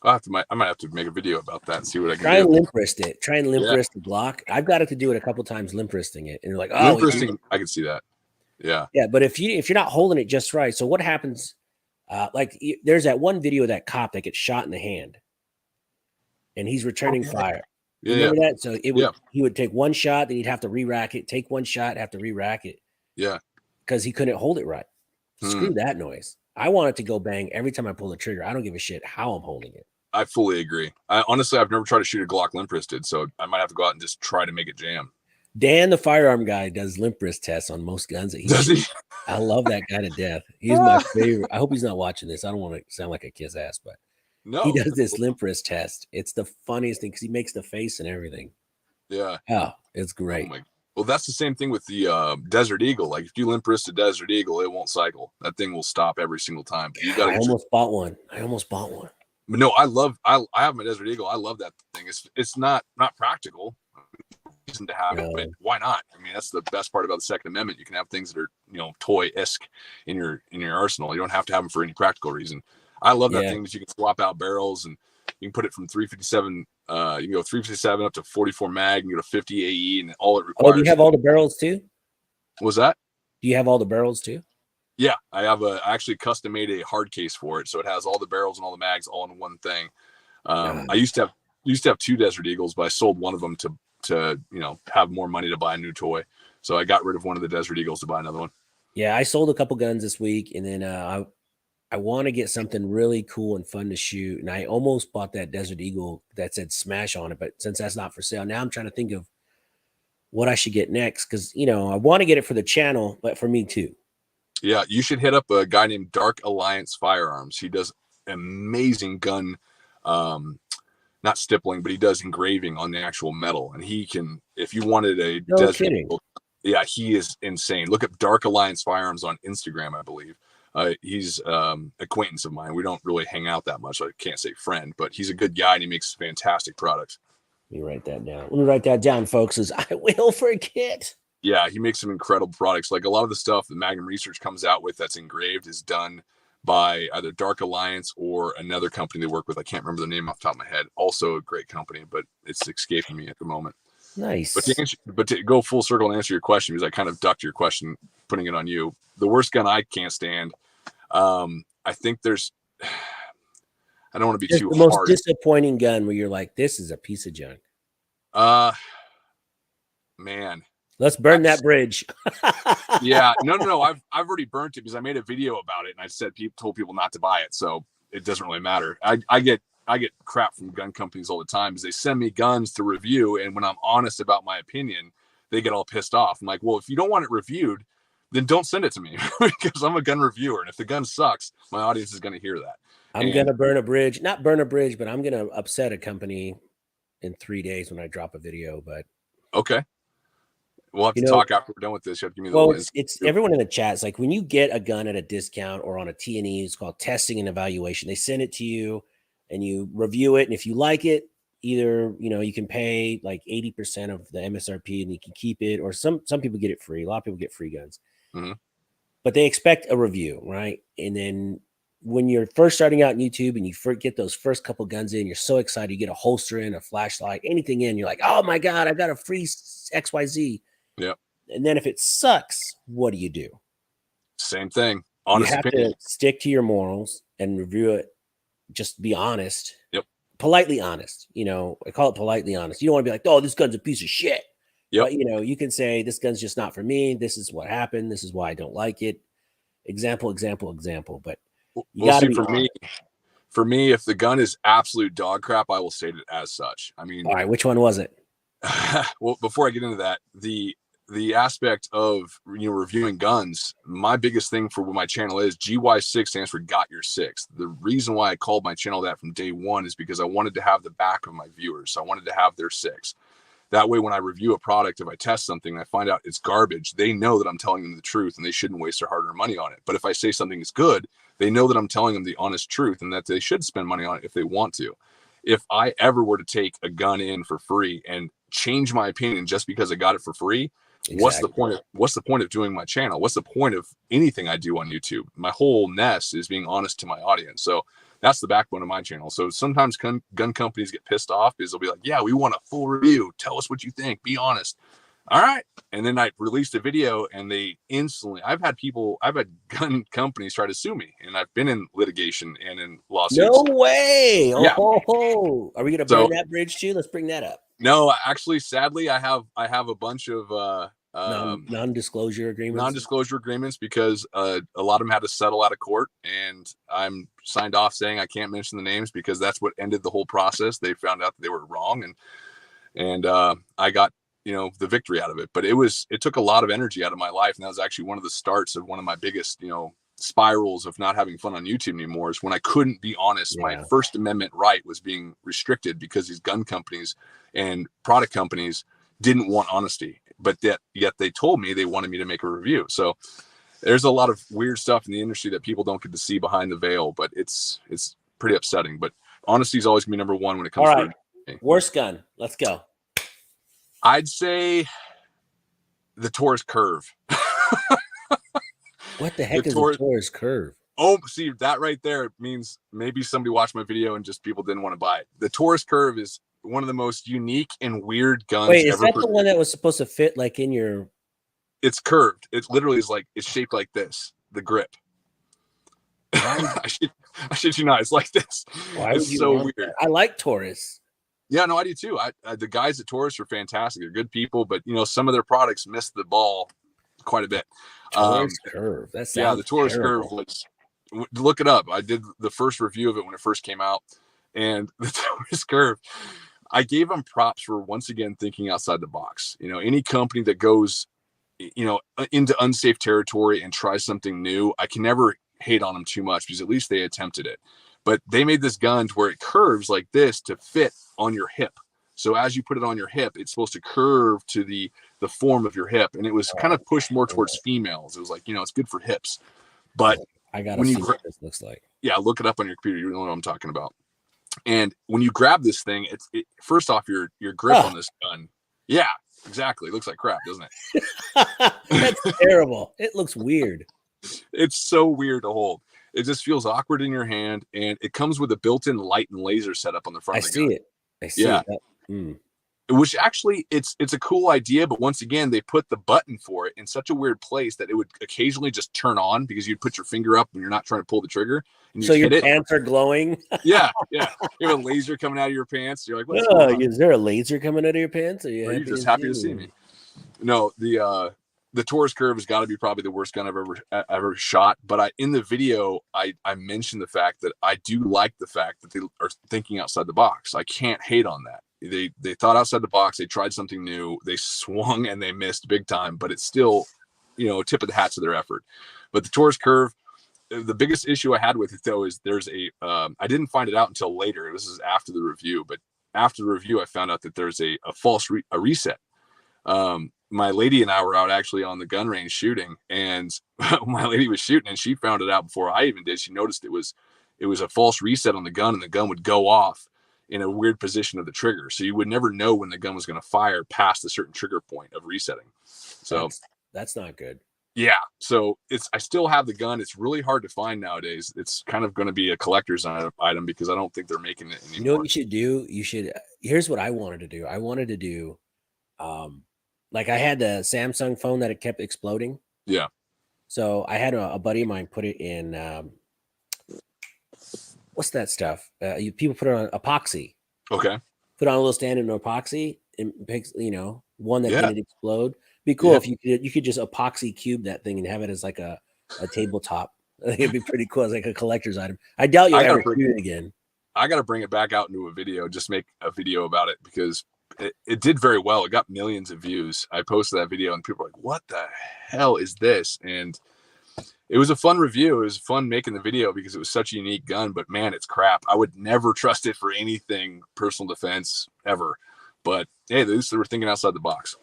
I might have to make a video about that and see what I can Try do. and limp wrist it. Try and limp wrist the Glock. I've got it to do it a couple times, limp wristing it, and you're like, oh, limp wristing, I can see that. Yeah. Yeah, but if you're not holding it just right, so what happens? There's that one video of that cop that gets shot in the hand, and he's returning fire. Yeah, Remember that? So he would take one shot, then he'd have to re-rack it, take one shot, have to re-rack it. Yeah. Because he couldn't hold it right. Screw that noise. I want it to go bang every time I pull the trigger. I don't give a shit how I'm holding it. I fully agree. Honestly, I've never tried to shoot a Glock limp wristed, so I might have to go out and just try to make it jam. Dan, the firearm guy, does limp wrist tests on most guns that he shoots. I love that guy to death. He's my favorite. I hope he's not watching this. I don't want to sound like a kiss ass, but he does this limp wrist test. It's the funniest thing because he makes the face and everything. Yeah. Oh, it's great. Well, that's the same thing with the Desert Eagle. Like if you limp wrist a Desert Eagle, it won't cycle. That thing will stop every single time. But you got. I almost bought one. But no, I have my Desert Eagle. I love that thing. It's not practical. Reason to have it, but why not? I mean, that's the best part about the Second Amendment. You can have things that are toy-esque in your arsenal. You don't have to have them for any practical reason. I love that thing that you can swap out barrels and you can put it from 357. You can go 357 up to 44 mag and go to 50 AE, and all it requires. Oh, do you have all the barrels too? What was that? Do you have all the barrels too? Yeah, I actually custom made a hard case for it, so it has all the barrels and all the mags all in one thing. I used to have two Desert Eagles, but I sold one of them to have more money to buy a new toy. So I got rid of one of the Desert Eagles to buy another one. Yeah, I sold a couple guns this week, and then I want to get something really cool and fun to shoot. And I almost bought that Desert Eagle that said Smash on it, but since that's not for sale, now I'm trying to think of what I should get next, because I want to get it for the channel, but for me too. Yeah, you should hit up a guy named Dark Alliance Firearms. He does amazing gun not stippling, but he does engraving on the actual metal. And he can, if you wanted a Desert Eagle, yeah, he is insane. Look up Dark Alliance Firearms on Instagram, I believe. He's acquaintance of mine. We don't really hang out that much. So I can't say friend, but he's a good guy and he makes fantastic products. Let me write that down. Let me write that down, folks, as I will forget. Yeah, he makes some incredible products. Like a lot of the stuff that Magnum Research comes out with that's engraved is done by either Dark Alliance or another company they work with. I can't remember the name off the top of my head. Also a great company, but it's escaping me at the moment. Nice. But to go full circle and answer your question, because I kind of ducked your question, putting it on you. The worst gun I can't stand. I think there's. I don't want to be too the hard. Most disappointing gun where you're like, this is a piece of junk. Man. Let's burn that bridge. Yeah, no. I've already burnt it because I made a video about it and I told people not to buy it, so it doesn't really matter. I get crap from gun companies all the time because they send me guns to review, and when I'm honest about my opinion, they get all pissed off. I'm like, well, if you don't want it reviewed, then don't send it to me because I'm a gun reviewer, and if the gun sucks, my audience is going to hear that. I'm going to burn a bridge, not burn a bridge, but I'm going to upset a company in 3 days when I drop a video. But okay. We'll have to talk after we're done with this. You have to give me the list. It's everyone in the chat. It's like when you get a gun at a discount or on a T&E, it's called testing and evaluation. They send it to you and you review it. And if you like it, either, you can pay like 80% of the MSRP and you can keep it, or some people get it free. A lot of people get free guns, but they expect a review, right? And then when you're first starting out in YouTube and you get those first couple guns in, you're so excited. You get a holster in, a flashlight, anything in. You're like, oh my God, I got a free XYZ. Yeah. And then if it sucks, what do you do? Same thing. Honest you have opinion. to stick to your morals and review it. Just be honest. Yep. Politely honest. I call it politely honest. You don't want to be like, oh, this gun's a piece of shit. Yep. But, you can say this gun's just not for me. This is what happened. This is why I don't like it. Example. But You Well, got to see, be honest. for me, if the gun is absolute dog crap, I will state it as such. I mean, All right, which one was it? well, before I get into that, the aspect of reviewing guns, my biggest thing for what my channel is, GY6 stands for Got Your Six. The reason why I called my channel that from day one is because I wanted to have the back of my viewers. So I wanted to have their six. That way, when I review a product, if I test something and I find out it's garbage, they know that I'm telling them the truth and they shouldn't waste their hard-earned money on it. But if I say something is good, they know that I'm telling them the honest truth and that they should spend money on it if they want to. If I ever were to take a gun in for free and change my opinion just because I got it for free, what's the point of doing my channel? What's the point of anything I do on YouTube? My whole nest is being honest to my audience. So that's the backbone of my channel. So sometimes gun companies get pissed off because they'll be like, yeah, we want a full review. Tell us what you think. Be honest. All right. And then I released a video and they instantly, I've had gun companies try to sue me, and I've been in litigation and in lawsuits. No way. Yeah. Oh. Are we going to burn that bridge too? Let's bring that up. No, actually, sadly, I have a bunch of non-disclosure agreements. Non-disclosure agreements because a lot of them had to settle out of court, and I'm signed off saying I can't mention the names because that's what ended the whole process. They found out that they were wrong, and I got the victory out of it. But it took a lot of energy out of my life, and that was actually one of the starts of one of my biggest spirals of not having fun on YouTube anymore, is when I couldn't be honest. Yeah. My First Amendment right was being restricted because these gun companies and product companies didn't want honesty, but yet they told me they wanted me to make a review. So there's a lot of weird stuff in the industry that people don't get to see behind the veil, but it's pretty upsetting. But honesty is always gonna be number one when it comes to worst gun. Let's go. I'd say the Taurus Curve. What the heck is the Taurus Curve? Oh, see, that right there means maybe somebody watched my video and just people didn't want to buy it. The Taurus Curve is one of the most unique and weird guns. Wait, is that the one that was supposed to fit like in your? It's curved. It literally is like, it's shaped like this. The grip. I shit you not. It's like this. Why it's so weird. That? I like Taurus. Yeah, no, I do too. The guys at Taurus are fantastic. They're good people, but some of their products missed the ball quite a bit. Taurus Curve. That's the Taurus Curve was. Look it up. I did the first review of it when it first came out, and the Taurus Curve. I gave them props for once again thinking outside the box. Any company that goes, into unsafe territory and tries something new, I can never hate on them too much because at least they attempted it. But they made this gun to where it curves like this to fit on your hip. So as you put it on your hip, it's supposed to curve to the form of your hip, and it was kind of pushed more towards females. It was like, it's good for hips. But I gotta see what this looks like. Yeah, look it up on your computer. You know what I'm talking about. And when you grab this thing, it first off, your grip on this gun. Yeah, exactly. It looks like crap, doesn't it? That's terrible. It looks weird. It's so weird to hold. It just feels awkward in your hand, and it comes with a built-in light and laser setup on the front. I see it. Which actually, it's a cool idea, but once again, they put the button for it in such a weird place that it would occasionally just turn on because you'd put your finger up when you're not trying to pull the trigger. And so your pants are glowing? Yeah. You have a laser coming out of your pants. You're like, what's going on? Is there a laser coming out of your pants? Or are you just happy to see me? No, the Taurus Curve has got to be probably the worst gun I've ever shot. But in the video, I mentioned the fact that I do like the fact that they are thinking outside the box. I can't hate on that. They thought outside the box. They tried something new. They swung and they missed big time, but it's still, tip of the hat to their effort. But the Taurus Curve, the biggest issue I had with it though is there's I didn't find it out until later. This is after the review, but after the review, I found out that there's a false reset. My lady and I were out actually on the gun range shooting, and my lady was shooting and she found it out before I even did. She noticed it was a false reset on the gun, and the gun would go off in a weird position of the trigger. So you would never know when the gun was going to fire past a certain trigger point of resetting. So that's not good. Yeah. So I still have the gun. It's really hard to find nowadays. It's kind of going to be a collector's item because I don't think they're making it anymore. You know what you should do? Here's what I wanted to do. I wanted to do, like I had the Samsung phone that it kept exploding. Yeah. So I had a buddy of mine put it in, what's that stuff? People put it on epoxy. Okay. Put on a little stand in epoxy and picks, one that didn't explode. Be cool if you could just epoxy cube that thing and have it as like a tabletop I think it'd be pretty cool. It's like a collector's item. I doubt you'll ever shoot it again. I got to bring it back out into a video, just make a video about it, because it did very well. It got millions of views. I posted that video and people were like, what the hell is this? And it was a fun review. It was fun making the video because it was such a unique gun, but man, it's crap. I would never trust it for anything personal defense ever. But hey, at least they were thinking outside the box.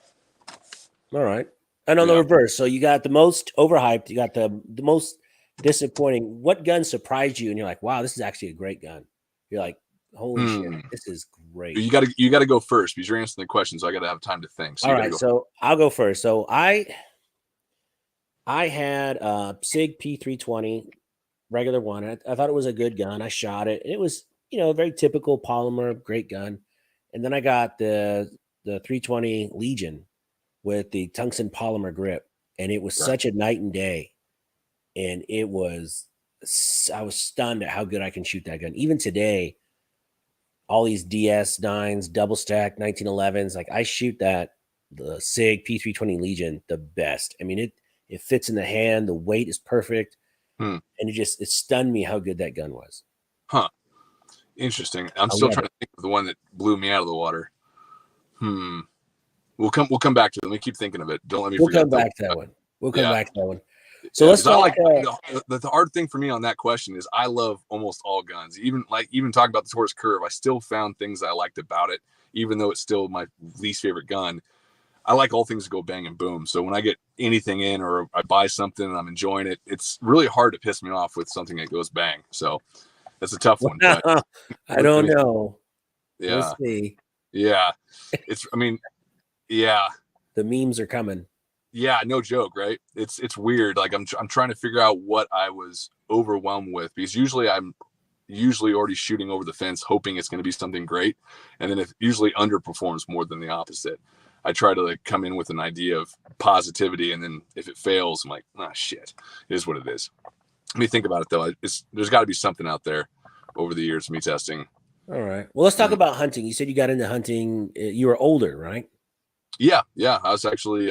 All right. And on the reverse, so you got the most overhyped, you got the most disappointing. What gun surprised you? And you're like, wow, this is actually a great gun. You're like, holy shit, this is great. You got to go first because you're answering the question, so I got to have time to think. So all right, so I'll go first. So I had a SIG P320, regular one. I thought it was a good gun. I shot it. It was, a very typical polymer, great gun. And then I got the 320 Legion with the tungsten polymer grip, and it was such a night and day. And I was stunned at how good I can shoot that gun. Even today, all these DS9s, double stack 1911s, like I shoot the SIG P320 Legion the best. I mean, it fits in the hand. The weight is perfect. And it stunned me how good that gun was. Huh. Interesting. I'm still trying to think of the one that blew me out of the water. We'll come back to it. Let me keep thinking of it. Don't let me forget. We'll come back to that one. We'll come back to that one. So let's talk. The hard thing for me on that question is I love almost all guns. Even talking about the Taurus Curve, I still found things I liked about it, even though it's still my least favorite gun. I like all things that go bang and boom. So when I get anything in or I buy something and I'm enjoying it, it's really hard to piss me off with something that goes bang. So that's a tough one. But I don't know. Yeah. We'll see. Yeah. Yeah. The memes are coming. Yeah, no joke, right? It's weird. Like I'm trying to figure out what I was overwhelmed with, because I'm usually already shooting over the fence, hoping it's going to be something great, and then it usually underperforms more than the opposite. I try to come in with an idea of positivity, and then if it fails, I'm like, shit, it is what it is. Let me think about it though. There's got to be something out there over the years of me testing. All right. Well, let's talk about hunting. You said you got into hunting. You were older, right? Yeah. I was actually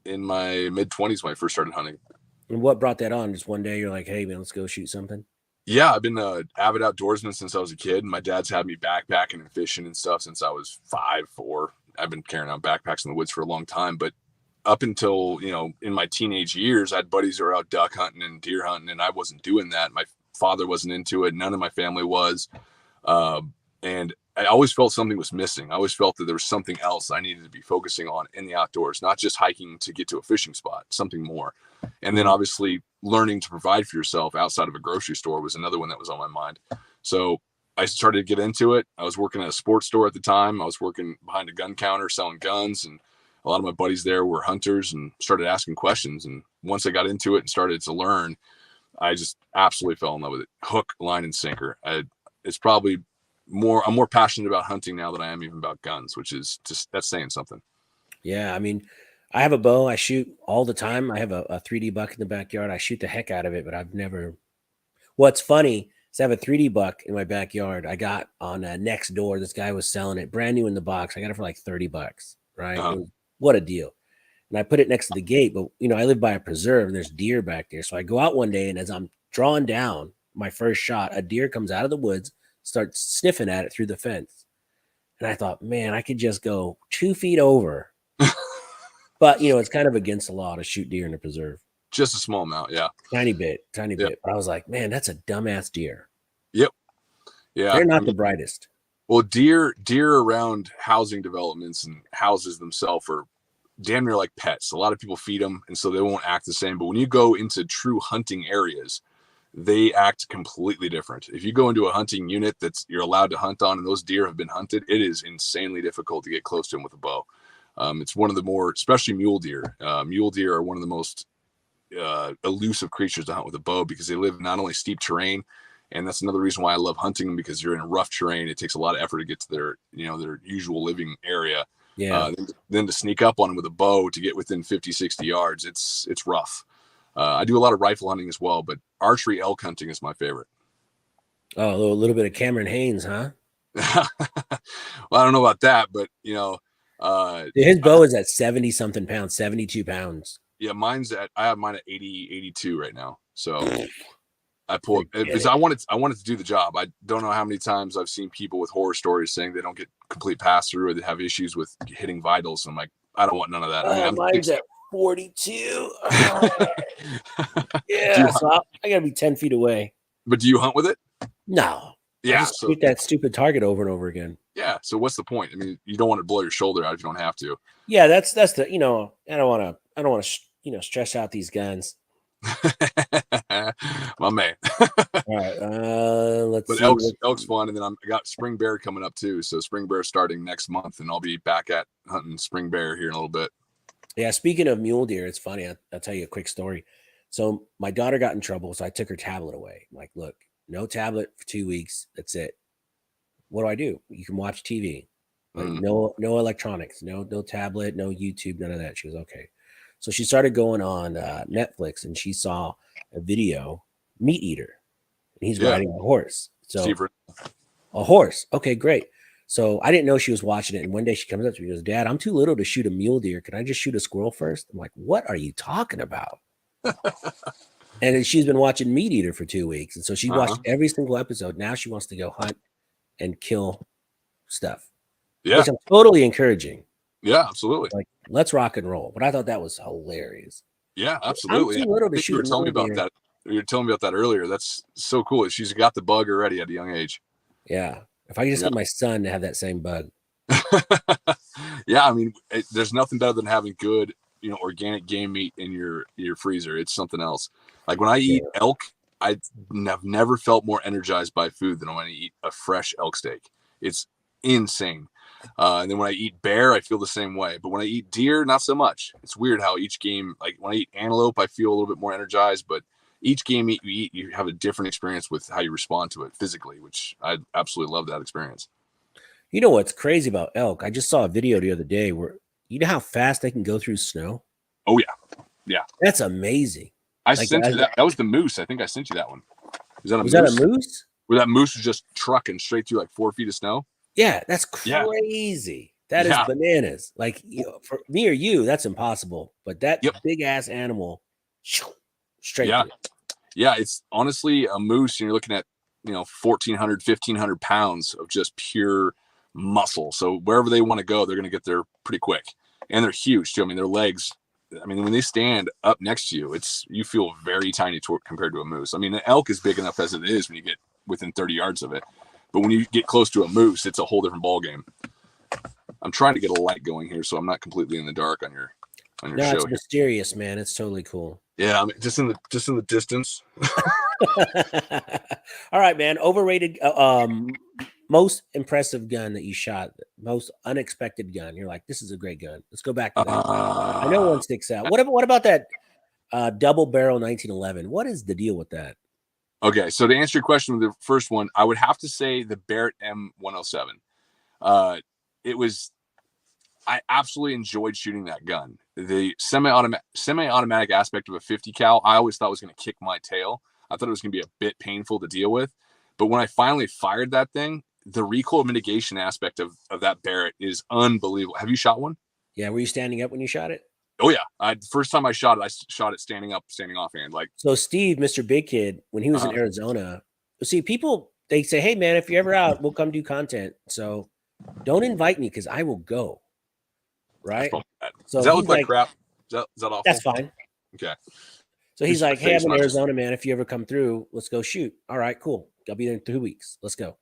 in my mid-20s when I first started hunting. And what brought that on? Just one day you're like, hey man, let's go shoot something? Yeah, I've been an avid outdoorsman since I was a kid. My dad's had me backpacking and fishing and stuff since I was 5, 4. I've been carrying out backpacks in the woods for a long time, but up until, in my teenage years, I had buddies who were out duck hunting and deer hunting, and I wasn't doing that. My father wasn't into it. None of my family was. And I always felt something was missing. I always felt that there was something else I needed to be focusing on in the outdoors, not just hiking to get to a fishing spot, something more. And then obviously learning to provide for yourself outside of a grocery store was another one that was on my mind. So I started to get into it. I was working at a sports store at the time. I was working behind a gun counter selling guns, and a lot of my buddies there were hunters, and started asking questions. And once I got into it and started to learn, I just absolutely fell in love with it. Hook, line, and sinker. It's probably I'm more passionate about hunting now than I am even about guns, which is that's saying something. Yeah. I mean, I have a bow. I shoot all the time. I have a 3D buck in the backyard. I shoot the heck out of it, but what's funny is I have a 3D buck in my backyard. I got on Next Door. This guy was selling it brand new in the box. I got it for like $30, right? What a deal. And I put it next to the gate, but I live by a preserve and there's deer back there. So I go out one day, and as I'm drawing down my first shot, a deer comes out of the woods, starts sniffing at it through the fence. And I thought, man, I could just go 2 feet over. But, it's kind of against the law to shoot deer in a preserve. Just a small amount, yeah. Tiny bit. But I was like, man, that's a dumbass deer. Yep. Yeah. They're not the brightest. Well, deer around housing developments and houses themselves are damn near like pets. A lot of people feed them, and so they won't act the same. But when you go into true hunting areas, they act completely different. If you go into a hunting unit you're allowed to hunt on, and those deer have been hunted, it is insanely difficult to get close to them with a bow. It's one of the more, especially mule deer. Mule deer are one of the most elusive creatures to hunt with a bow, because they live not only steep terrain, and that's another reason why I love hunting them, because you're in a rough terrain. It takes a lot of effort to get to their usual living area. Yeah. Then to sneak up on them with a bow to get within 50, 60 yards, it's rough. I do a lot of rifle hunting as well, but archery elk hunting is my favorite. Oh, a little bit of Cameron Haynes, huh? Well, I don't know about that, but his bow is at 70 something pounds, 72 pounds. Yeah, I have mine at 80, 82 right now. So I pulled because I wanted to do the job. I don't know how many times I've seen people with horror stories saying they don't get complete pass through or they have issues with hitting vitals. I'm like, I don't want none of that. I mean, mine's at 42. You, so I gotta be 10 feet away. but do you hunt with it? No. Yeah. I just shoot that stupid target over and over again. Yeah. So what's the point? I mean, you don't want to blow your shoulder out if you don't have to. Yeah, that's the I don't want to stress out these guns. My man. All right, let's but see. elk's fun, and then I got spring bear coming up too. So spring bear starting next month, and I'll be back at hunting spring bear here in a little bit. Yeah, speaking of mule deer, it's funny. I'll tell you a quick story. So my daughter got in trouble, so I took her tablet away. I'm like, look, no tablet for 2 weeks. That's it. What do? You can watch TV. Like, no electronics, no tablet, no YouTube, none of that. She was okay. So she started going on Netflix, and she saw a video, meat eater, and he's riding a horse. So a horse. Okay, great. So I didn't know she was watching it. And one day she comes up to me and goes, Dad, I'm too little to shoot a mule deer. Can I just shoot a squirrel first? I'm like, what are you talking about? And she's been watching Meat Eater for 2 weeks. And so she watched every single episode. Now she wants to go hunt and kill stuff. Yeah. Which I'm totally encouraging. Yeah, absolutely. Like, let's rock and roll. But I thought that was hilarious. Yeah, absolutely. I'm too little to shoot. You were telling me about that. You were telling me about that earlier. That's so cool. She's got the bug already at a young age. Yeah. If I could just get my son to have that same bug. Yeah, I mean, there's nothing better than having good, organic game meat in your freezer. It's something else. Like when I eat elk, I've never felt more energized by food than when I eat a fresh elk steak. It's insane. And then when I eat bear, I feel the same way. But when I eat deer, not so much. It's weird how each game, like when I eat antelope, I feel a little bit more energized. But each game you eat, you have a different experience with how you respond to it physically, which I absolutely love that experience. You know what's crazy about elk? I just saw a video the other day where you know how fast they can go through snow? Oh, yeah. Yeah. That's amazing. I sent you that. That was the moose. I think I sent you that one. Was that a moose? Where that moose was just trucking straight through like 4 feet of snow? Yeah, that's crazy. Yeah. That is bananas. Like, for me or you, that's impossible. But that big ass animal, straight through. Yeah, it's honestly a moose, and you're looking at 1,400, 1,500 pounds of just pure muscle. So wherever they want to go, they're going to get there pretty quick, and they're huge too. I mean, their legs. I mean, when they stand up next to you, you feel very tiny compared to a moose. I mean, an elk is big enough as it is when you get within 30 yards of it, but when you get close to a moose, it's a whole different ball game. I'm trying to get a light going here, so I'm not completely in the dark on your show. It's mysterious, man. It's totally cool. Yeah, I mean, just in the distance. All right, man. Overrated. Most impressive gun that you shot. Most unexpected gun. You're like, this is a great gun. Let's go back to that. I know one sticks out. What about that double barrel 1911? What is the deal with that? Okay, so to answer your question with the first one, I would have to say the Barrett M107. I absolutely enjoyed shooting that gun. The semi-automatic aspect of a 50 cal, I always thought was going to kick my tail. I thought it was going to be a bit painful to deal with. But when I finally fired that thing, the recoil mitigation aspect of that Barrett is unbelievable. Have you shot one? Yeah. Were you standing up when you shot it? Oh, yeah. First time I shot it standing up, standing offhand. Like, so Steve, Mr. Big Kid, when he was in Arizona, see, people, they say, hey, man, if you're ever out, we'll come do content. So don't invite me because I will go. Right? So does that look like crap? Is that awful? That's fine. Okay. So he's like, hey, I'm in Arizona, man. If you ever come through, let's go shoot. All right, cool. I'll be there in 2 weeks. Let's go.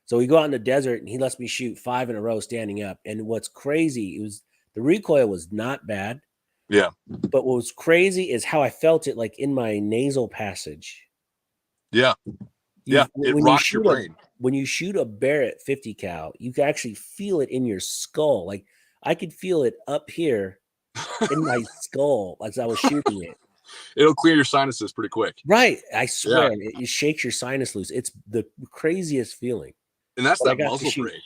So we go out in the desert, and he lets me shoot 5 in a row standing up. And what's crazy, the recoil was not bad. Yeah. But what was crazy is how I felt it like in my nasal passage. Yeah. It rocks your brain. When you shoot a Barrett 50 cal, you can actually feel it in your skull. Like I could feel it up here in my skull as I was shooting it. It'll clear your sinuses pretty quick. Right. I swear. Yeah. It shakes your sinus loose. It's the craziest feeling. And that's that muzzle brake.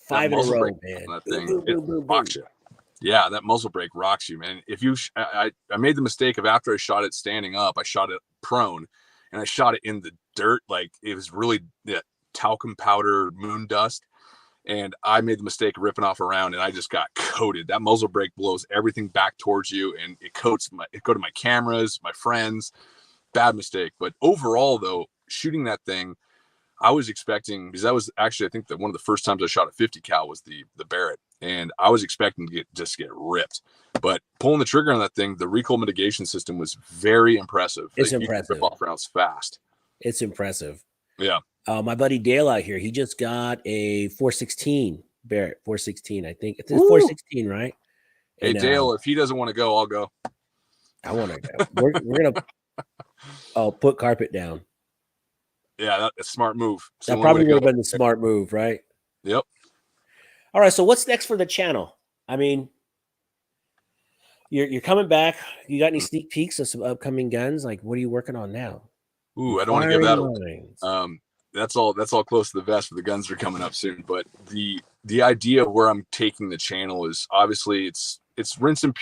5 in a row, man. That thing, it rocks you. Yeah, that muzzle brake rocks you, man. If you, I made the mistake of after I shot it standing up, I shot it prone, and I shot it in the dirt. Like it was really talcum powder, moon dust. And I made the mistake of ripping off around, and I just got coated. That muzzle brake blows everything back towards you, and it coated my cameras, my friends. bad mistake. But overall, though, shooting that thing, I was expecting, because that was actually, I think that one of the first times I shot a 50 cal was the Barrett, and I was expecting to just get ripped. But pulling the trigger on that thing, the recoil mitigation system was very impressive. It's like, impressive. You can rip off rounds fast. It's impressive. Yeah. My buddy Dale out here, he just got a 416 Barrett 416. I think it's 416, right? Hey, And, Dale, if he doesn't want to go, I'll go. I want to go. We're gonna put carpet down. Yeah, that's a smart move. That probably would have been the smart move, right? Yep. All right. So what's next for the channel? I mean, you're coming back. You got any sneak peeks of some upcoming guns? Like, what are you working on now? Ooh, I don't want to give that away. That's all close to the vest, but the guns are coming up soon. But the idea of where I'm taking the channel is obviously it's rinse and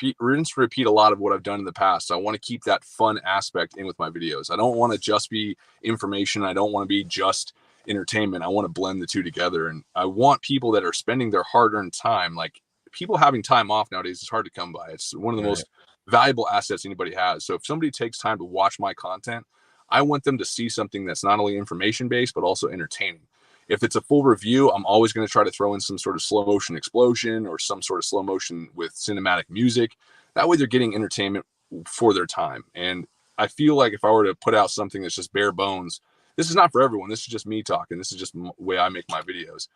repeat a lot of what I've done in the past. I want to keep that fun aspect in with my videos. I don't want to just be information. I don't want to be just entertainment. I want to blend the two together. And I want people that are spending their hard-earned time, like people having time off nowadays is hard to come by. It's one of the most valuable assets anybody has. So if somebody takes time to watch my content, I want them to see something that's not only information-based, but also entertaining. If it's a full review, I'm always going to try to throw in some sort of slow motion explosion or some sort of slow motion with cinematic music. That way they're getting entertainment for their time. And I feel like if I were to put out something that's just bare bones, this is not for everyone. This is just me talking. This is just the way I make my videos.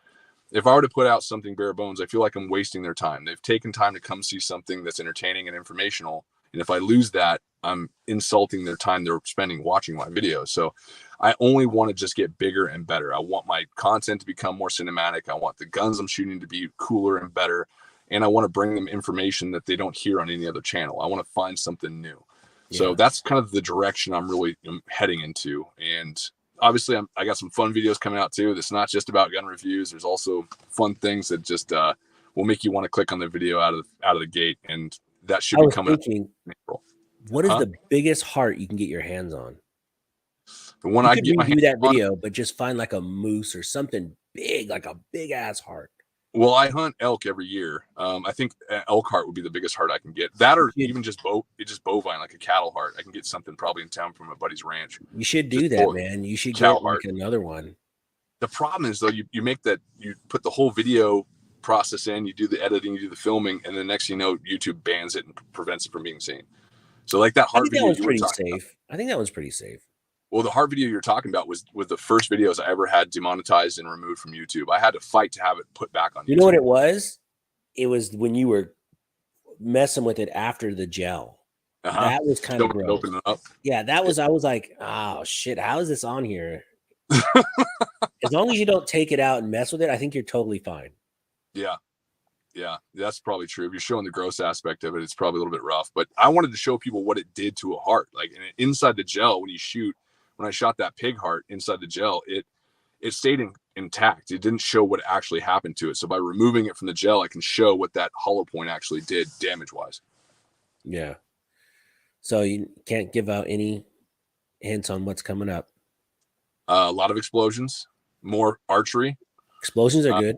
If I were to put out something bare bones, I feel like I'm wasting their time. They've taken time to come see something that's entertaining and informational. And if I lose that, I'm insulting their time they're spending watching my videos. So I only want to just get bigger and better. I want my content to become more cinematic. I want the guns I'm shooting to be cooler and better. And I want to bring them information that they don't hear on any other channel. I want to find something new. Yeah. So that's kind of the direction I'm really heading into. And obviously I got some fun videos coming out too. That's not just about gun reviews. There's also fun things that just will make you want to click on the video out of the gate. And that should be coming up in April. What is the biggest heart you can get your hands on? The one you I get my hands that video, but just find like a moose or something big, like a big ass heart. Well, I hunt elk every year. I think elk heart would be the biggest heart I can get. That or even just bovine, like a cattle heart. I can get something probably in town from a buddy's ranch. You should do that, man. You should get like another one. The problem is though, you make that, you put the whole video process in, you do the editing, you do the filming, and the next thing you know, YouTube bans it and prevents it from being seen. So like that heart video, I think that one's pretty safe. Well, the heart video you're talking about was the first videos I ever had demonetized and removed from YouTube. I had to fight to have it put back on YouTube. You know what it was? It was when you were messing with it after the gel. That was kind of gross. Open it up. Yeah, that was. I was like, oh shit, how is this on here? As long as you don't take it out and mess with it, I think you're totally fine. Yeah, that's probably true. If you're showing the gross aspect of it, it's probably a little bit rough. But I wanted to show people what it did to a heart. Like inside the gel, when I shot that pig heart inside the gel, it stayed intact. It didn't show what actually happened to it. So by removing it from the gel, I can show what that hollow point actually did damage-wise. Yeah. So you can't give out any hints on what's coming up. A lot of explosions, more archery. Explosions are good.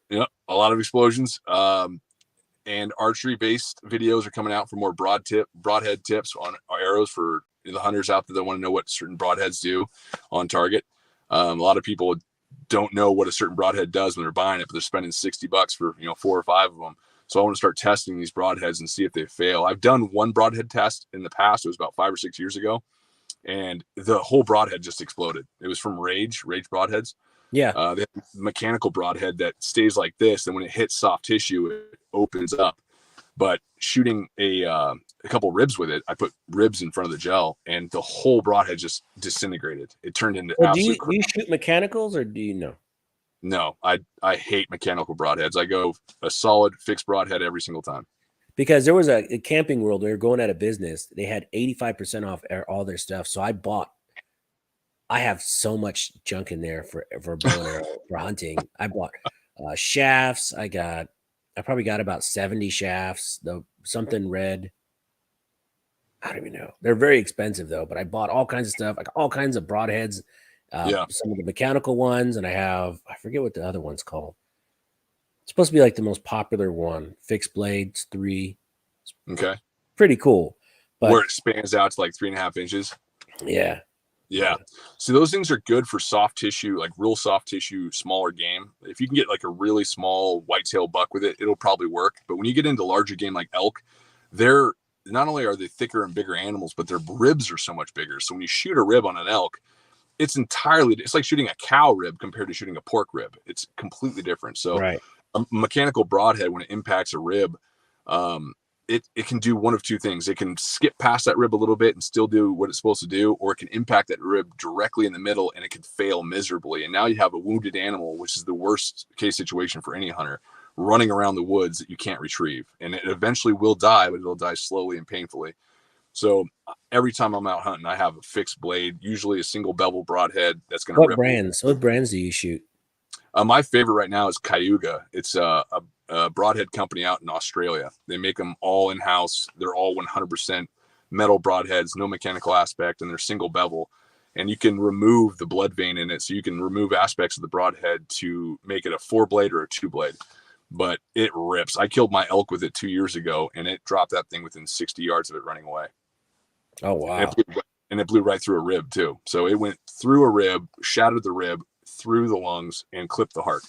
Yeah, a lot of explosions. And archery-based videos are coming out for more broadhead tips on arrows for the hunters out there that want to know what certain broadheads do on target. A lot of people don't know what a certain broadhead does when they're buying it, but they're spending $60 for 4 or 5 of them. So I want to start testing these broadheads and see if they fail. I've done one broadhead test in the past. It was about 5 or 6 years ago, and the whole broadhead just exploded. It was from Rage broadheads. Yeah. They have a mechanical broadhead that stays like this, and when it hits soft tissue, it opens up. But shooting a couple ribs with it, I put ribs in front of the gel, and the whole broadhead just disintegrated. It turned into absolute. Do you shoot mechanicals, or do you know? No, I hate mechanical broadheads. I go a solid fixed broadhead every single time. Because there was a Camping World, they were going out of business. They had 85% off all their stuff, so I have so much junk in there for bow and arrow for hunting. I bought shafts. I probably got about 70 shafts. Something red. I don't even know. They're very expensive though. But I bought all kinds of stuff, like all kinds of broadheads. Some of the mechanical ones, and I forget what the other one's called. It's supposed to be like the most popular one. Fixed blades 3. Okay. Pretty cool. But where it spans out to like 3.5 inches. Yeah. Yeah. So those things are good for soft tissue, like real soft tissue, smaller game. If you can get like a really small whitetail buck with it, it'll probably work. But when you get into larger game like elk, they're not only are they thicker and bigger animals, but their ribs are so much bigger. So when you shoot a rib on an elk, it's like shooting a cow rib compared to shooting a pork rib. It's completely different. So Right. a mechanical broadhead, when it impacts a rib, it can do one of two things. It can skip past that rib a little bit and still do what it's supposed to do, or it can impact that rib directly in the middle and it can fail miserably. And now you have a wounded animal, which is the worst case situation for any hunter, running around the woods that you can't retrieve. And it eventually will die, but it'll die slowly and painfully. So every time I'm out hunting, I have a fixed blade, usually a single bevel broadhead that's going to rip. What brands do you shoot? My favorite right now is Cayuga. It's a broadhead company out in Australia. They make them all in-house. They're all 100% metal broadheads, no mechanical aspect, and they're single bevel. And you can remove the blood vein in it. So you can remove aspects of the broadhead to make it a 4-blade or a 2-blade. But it rips. I killed my elk with it 2 years ago, and it dropped that thing within 60 yards of it running away. Oh, wow. And it blew right through a rib, too. So it went through a rib, shattered the rib, through the lungs, and clipped the heart.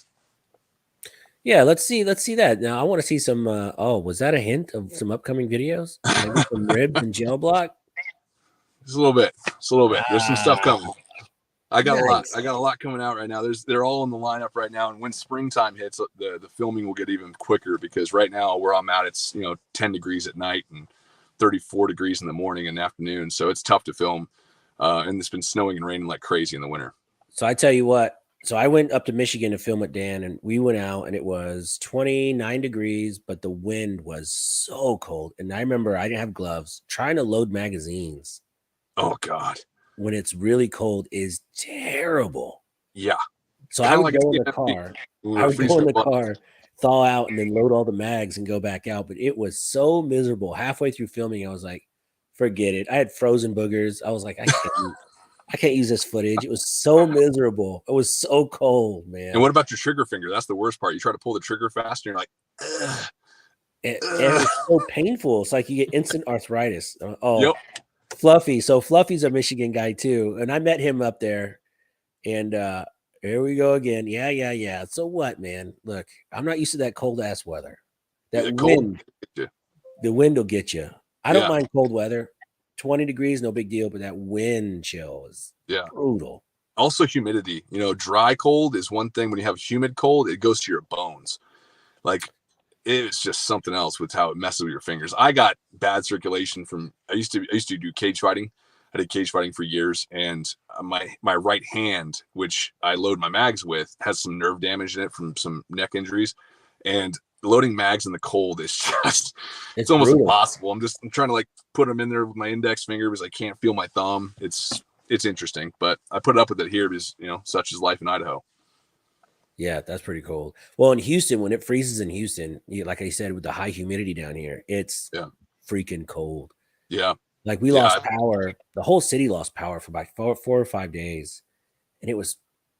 Yeah, let's see that. Now I want to see some was that a hint of some upcoming videos? Maybe some ribs and gel block? Just a little bit. There's some stuff coming. I got Nice. a lot coming out right now. They're all in the lineup right now, and when springtime hits, the filming will get even quicker, because right now where I'm at, it's 10 degrees at night and 34 degrees in the morning and afternoon, so it's tough to film. And it's been snowing and raining like crazy in the winter. So I tell you what. So I went up to Michigan to film with Dan, and we went out, and it was 29 degrees, but the wind was so cold. And I remember I didn't have gloves. Trying to load magazines. Oh God. When it's really cold is terrible. Yeah. So I would go in the car. I would go in the car, thaw out, and then load all the mags and go back out. But it was so miserable. Halfway through filming, I was like, forget it. I had frozen boogers. I was like, I can't use this footage. It was so miserable. It was so cold, man. And what about your trigger finger? That's the worst part. You try to pull the trigger fast and you're like, ugh. And it's so painful. It's like you get instant arthritis. Yep. Fluffy. So Fluffy's a Michigan guy too. And I met him up there. And here we go again. Yeah. So what, man? Look, I'm not used to that cold ass weather. That wind, the wind will get you. I don't mind cold weather. 20 degrees, no big deal, but that wind chill is brutal. Also humidity. Dry cold is one thing. When you have humid cold, it goes to your bones. Like, it's just something else with how it messes with your fingers. I got bad circulation from I used to do cage fighting. I did cage fighting for years, and my right hand, which I load my mags with, has some nerve damage in it from some neck injuries, and loading mags in the cold is just it's almost brutal. Impossible. I'm trying to like put them in there with my index finger because I can't feel my thumb. It's interesting, but I put up with it here because such is life in Idaho. Yeah, that's pretty cold. Well, in Houston, when it freezes in Houston, like I said, with the high humidity down here, it's freaking cold. Yeah. Like we lost power. The whole city lost power for about 4 or 5 days, and it was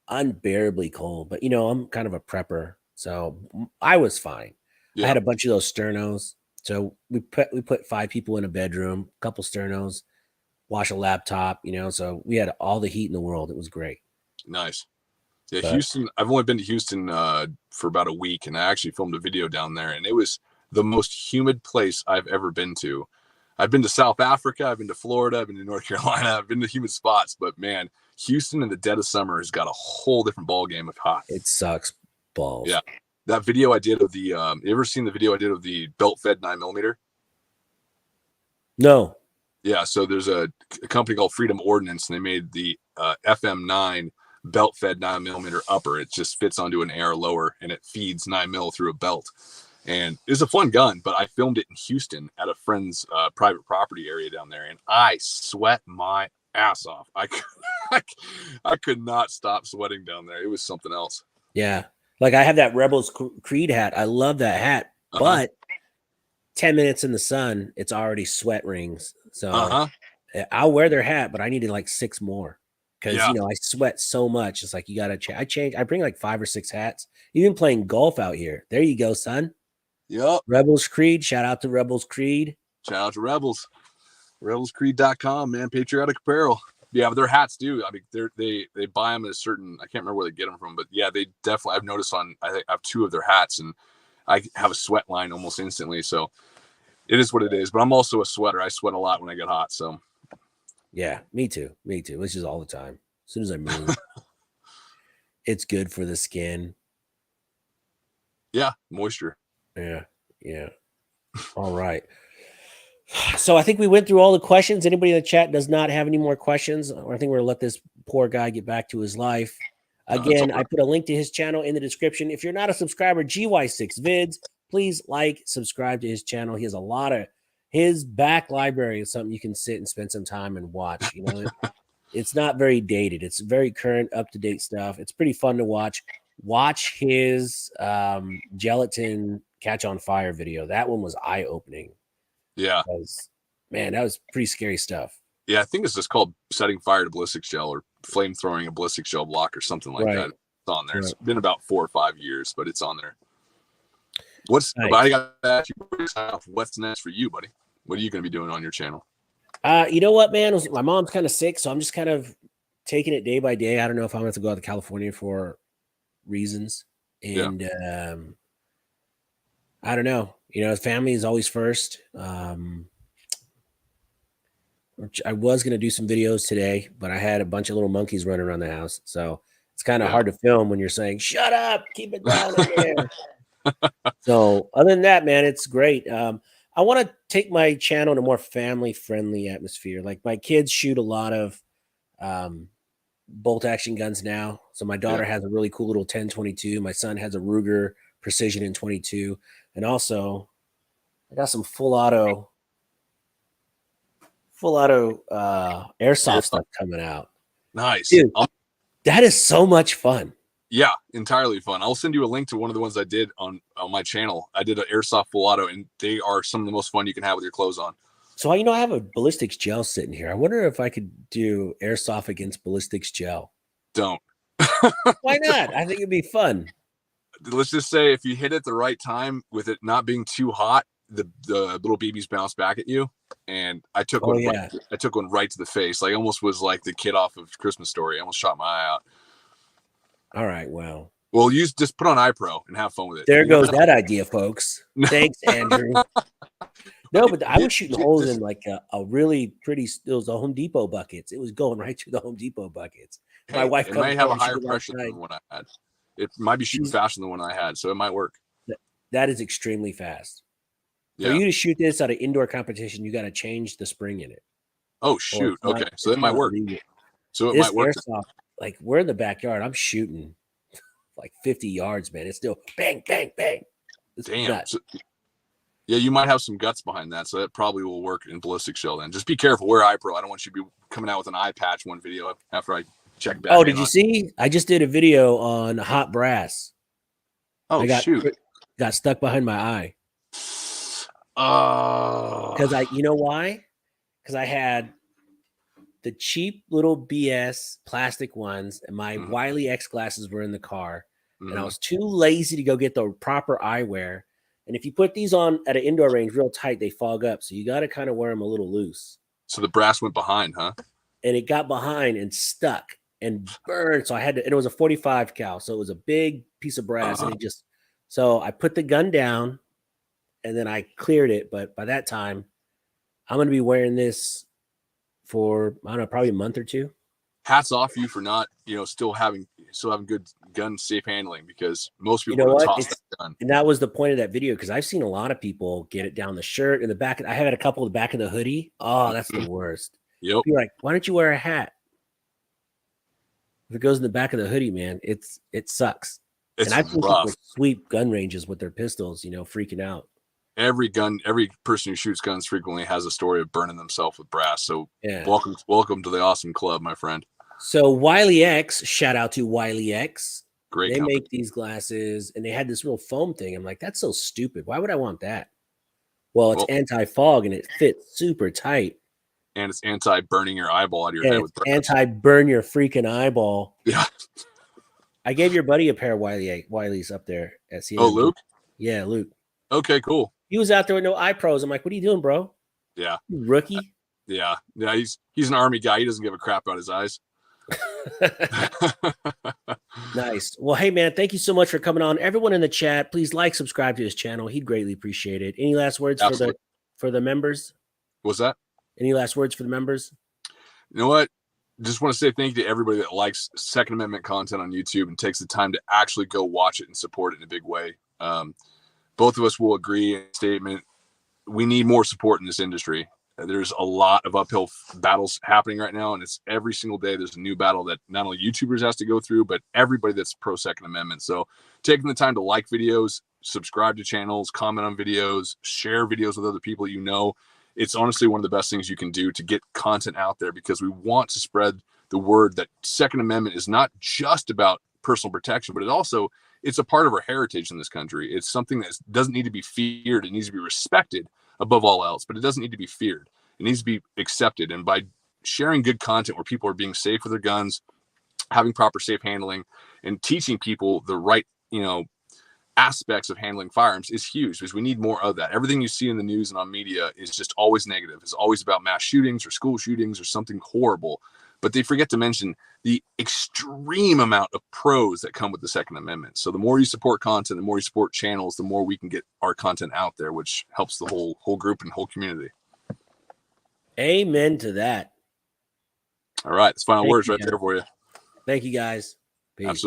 unbearably cold. But I'm kind of a prepper, so I was fine. I had a bunch of those sternos, so we put 5 people in a bedroom, a couple sternos, wash a laptop. So we had all the heat in the world. It was great. Nice. Yeah, Houston. I've only been to Houston for about a week, and I actually filmed a video down there, and it was the most humid place I've ever been to. I've been to South Africa, I've been to Florida, I've been to North Carolina, I've been to humid spots, but man, Houston in the dead of summer has got a whole different ball game of hot. It sucks balls. Yeah, that video I did of the. You ever seen the video I did of the belt-fed 9mm? No. Yeah, so there's a company called Freedom Ordnance, and they made the FM9 belt-fed 9mm upper. It just fits onto an AR lower, and it feeds 9mm through a belt. And it's a fun gun, but I filmed it in Houston at a friend's private property area down there, and I sweat my ass off. I could not stop sweating down there. It was something else. Yeah, like I have that Rebels Creed hat. I love that hat, but 10 minutes in the sun, it's already sweat rings. So I'll wear their hat, but I needed like 6 more because I sweat so much. It's like you gotta change. I bring like 5 or 6 hats. Even playing golf out here. There you go, son. Yep. Rebels Creed. Shout out to Rebels Creed. Shout out to Rebels. RebelsCreed.com, man. Patriotic apparel. Yeah, but their hats do. I mean, they buy them at a certain. I can't remember where they get them from, but yeah, they definitely. I've noticed I think I have 2 of their hats, and I have a sweat line almost instantly. So it is what it is. But I'm also a sweater. I sweat a lot when I get hot. So Yeah, me too. Me too. It's just all the time. As soon as I move, it's good for the skin. yeah, moisture. Yeah, yeah. All right. So I think we went through all the questions. Anybody in the chat does not have any more questions, or I think we're gonna let this poor guy get back to his life. Again, I put a link to his channel in the description. If you're not a subscriber, GY6 Vids, please like, subscribe to his channel. He has a lot of his back library is something you can sit and spend some time and watch. You know, it's not very dated. It's very current, up-to-date stuff. It's pretty fun to watch. Watch his gelatin catch on fire video. That one was eye-opening. Yeah. Man, that was pretty scary stuff. Yeah, I think it's just called setting fire to ballistic gel or flame throwing a ballistic gel block or something like that. It's on there. Right. It's been about 4 or 5 years, but it's on there. Nice. I got to ask you, what's next for you, buddy? What are you going to be doing on your channel? You know what, man? My mom's kind of sick, so I'm just kind of taking it day by day. I don't know if I'm going to go out to California for reasons. And I don't know. You know, family is always first. I was going to do some videos today, but I had a bunch of little monkeys running around the house. So it's kind of hard to film when you're saying, shut up, keep it down in there. So other than that, man, it's great. I want to take my channel in a more family-friendly atmosphere. Like my kids shoot a lot of bolt action guns now. So my daughter has a really cool little 10-22. My son has a Ruger Precision in 22. And also I got some full auto airsoft stuff coming out. Nice. Dude, that is so much fun. Yeah, entirely fun. I'll send you a link to one of the ones I did on my channel. I did an airsoft full auto, and they are some of the most fun you can have with your clothes on. So, you know, I have a ballistics gel sitting here. I wonder if I could do airsoft against ballistics gel. Don't. Why not? I think it'd be fun. Let's just say if you hit it the right time with it not being too hot, the little BBs bounce back at you. And I took one. Yeah. I took one right to the face. Like almost was like the kid off of Christmas Story. I almost shot my eye out. All right. Well, just put on iPro and have fun with it. There goes that idea, folks. Thanks, Andrew. No, but I was shooting holes in like a really pretty. It was the Home Depot buckets. It was going right through the Home Depot buckets. My wife might have a higher pressure than the one I had. It might be shooting faster than the one I had, so it might work. That is extremely fast. Yeah. For you to shoot this at an indoor competition, you got to change the spring in it. Oh shoot! Okay, so it might work. So it might work. Airsoft, like we're in the backyard. I'm shooting like 50 yards, man. It's still bang, bang, bang. It's damn. So, yeah, you might have some guts behind that, so that probably will work in ballistic shell. Then just be careful. Wear iPro. I don't want you to be coming out with an eye patch one video after I check back. Oh, did you see? I just did a video on hot brass. Oh, shoot! Got stuck behind my eye. Because you know why? Because I had the cheap little BS plastic ones, and my Wiley X glasses were in the car, and I was too lazy to go get the proper eyewear. And if you put these on at an indoor range real tight, they fog up. So you got to kind of wear them a little loose. So the brass went behind, huh? And it got behind and stuck and burned. So I had to, and it was a 45 cal. So it was a big piece of brass. And so I put the gun down and then I cleared it. But by that time, I'm going to be wearing this for, I don't know, probably a month or two. Hats off you for not, still having good gun safe handling, because most people would toss that gun. And that was the point of that video, because I've seen a lot of people get it down the shirt and the back. I had a couple of the back of the hoodie. Oh, that's the worst. Yep. You're like, why don't you wear a hat? If it goes in the back of the hoodie, man, it sucks. It's and I've seen rough. people sweep gun ranges with their pistols, freaking out. Every person who shoots guns frequently has a story of burning themselves with brass. So welcome to the awesome club, my friend. So Wiley X, shout out to Wiley X. Great. They make these glasses, and they had this real foam thing. I'm like, that's so stupid. Why would I want that? Well, it's anti-fog, and it fits super tight. And it's anti-burning your eyeball out of your head with brass. Anti-burn your freaking eyeball. Yeah. I gave your buddy a pair of Wileys up there at CNB. Oh, Luke? Yeah, Luke. Okay, cool. He was out there with no eye pros. I'm like, what are you doing, bro? Yeah. You rookie. Yeah. He's an Army guy. He doesn't give a crap about his eyes. Nice. Well, hey man, thank you so much for coming on. Everyone in the chat, please like, subscribe to his channel. He'd greatly appreciate it. Any last words for the members? What's that? Any last words for the members? You know what? Just want to say thank you to everybody that likes Second Amendment content on YouTube and takes the time to actually go watch it and support it in a big way. Both of us will agree in a statement. We need more support in this industry. There's a lot of uphill battles happening right now, and it's every single day there's a new battle that not only YouTubers has to go through, but everybody that's pro Second Amendment. So taking the time to like videos, subscribe to channels, comment on videos, share videos with other people you know. It's honestly one of the best things you can do to get content out there, because we want to spread the word that Second Amendment is not just about personal protection, but it's a part of our heritage in this country. It's something that doesn't need to be feared. It needs to be respected above all else, but it doesn't need to be feared. It needs to be accepted. And by sharing good content where people are being safe with their guns, having proper safe handling, and teaching people the right, aspects of handling firearms is huge, because we need more of that. Everything you see in the news and on media is just always negative. It's always about mass shootings or school shootings or something horrible. But they forget to mention the extreme amount of pros that come with the Second Amendment. So the more you support content, the more you support channels, the more we can get our content out there, which helps the whole group and whole community. Amen to that. All right. That's final words right there for you. Thank you, guys. Peace. Absolutely.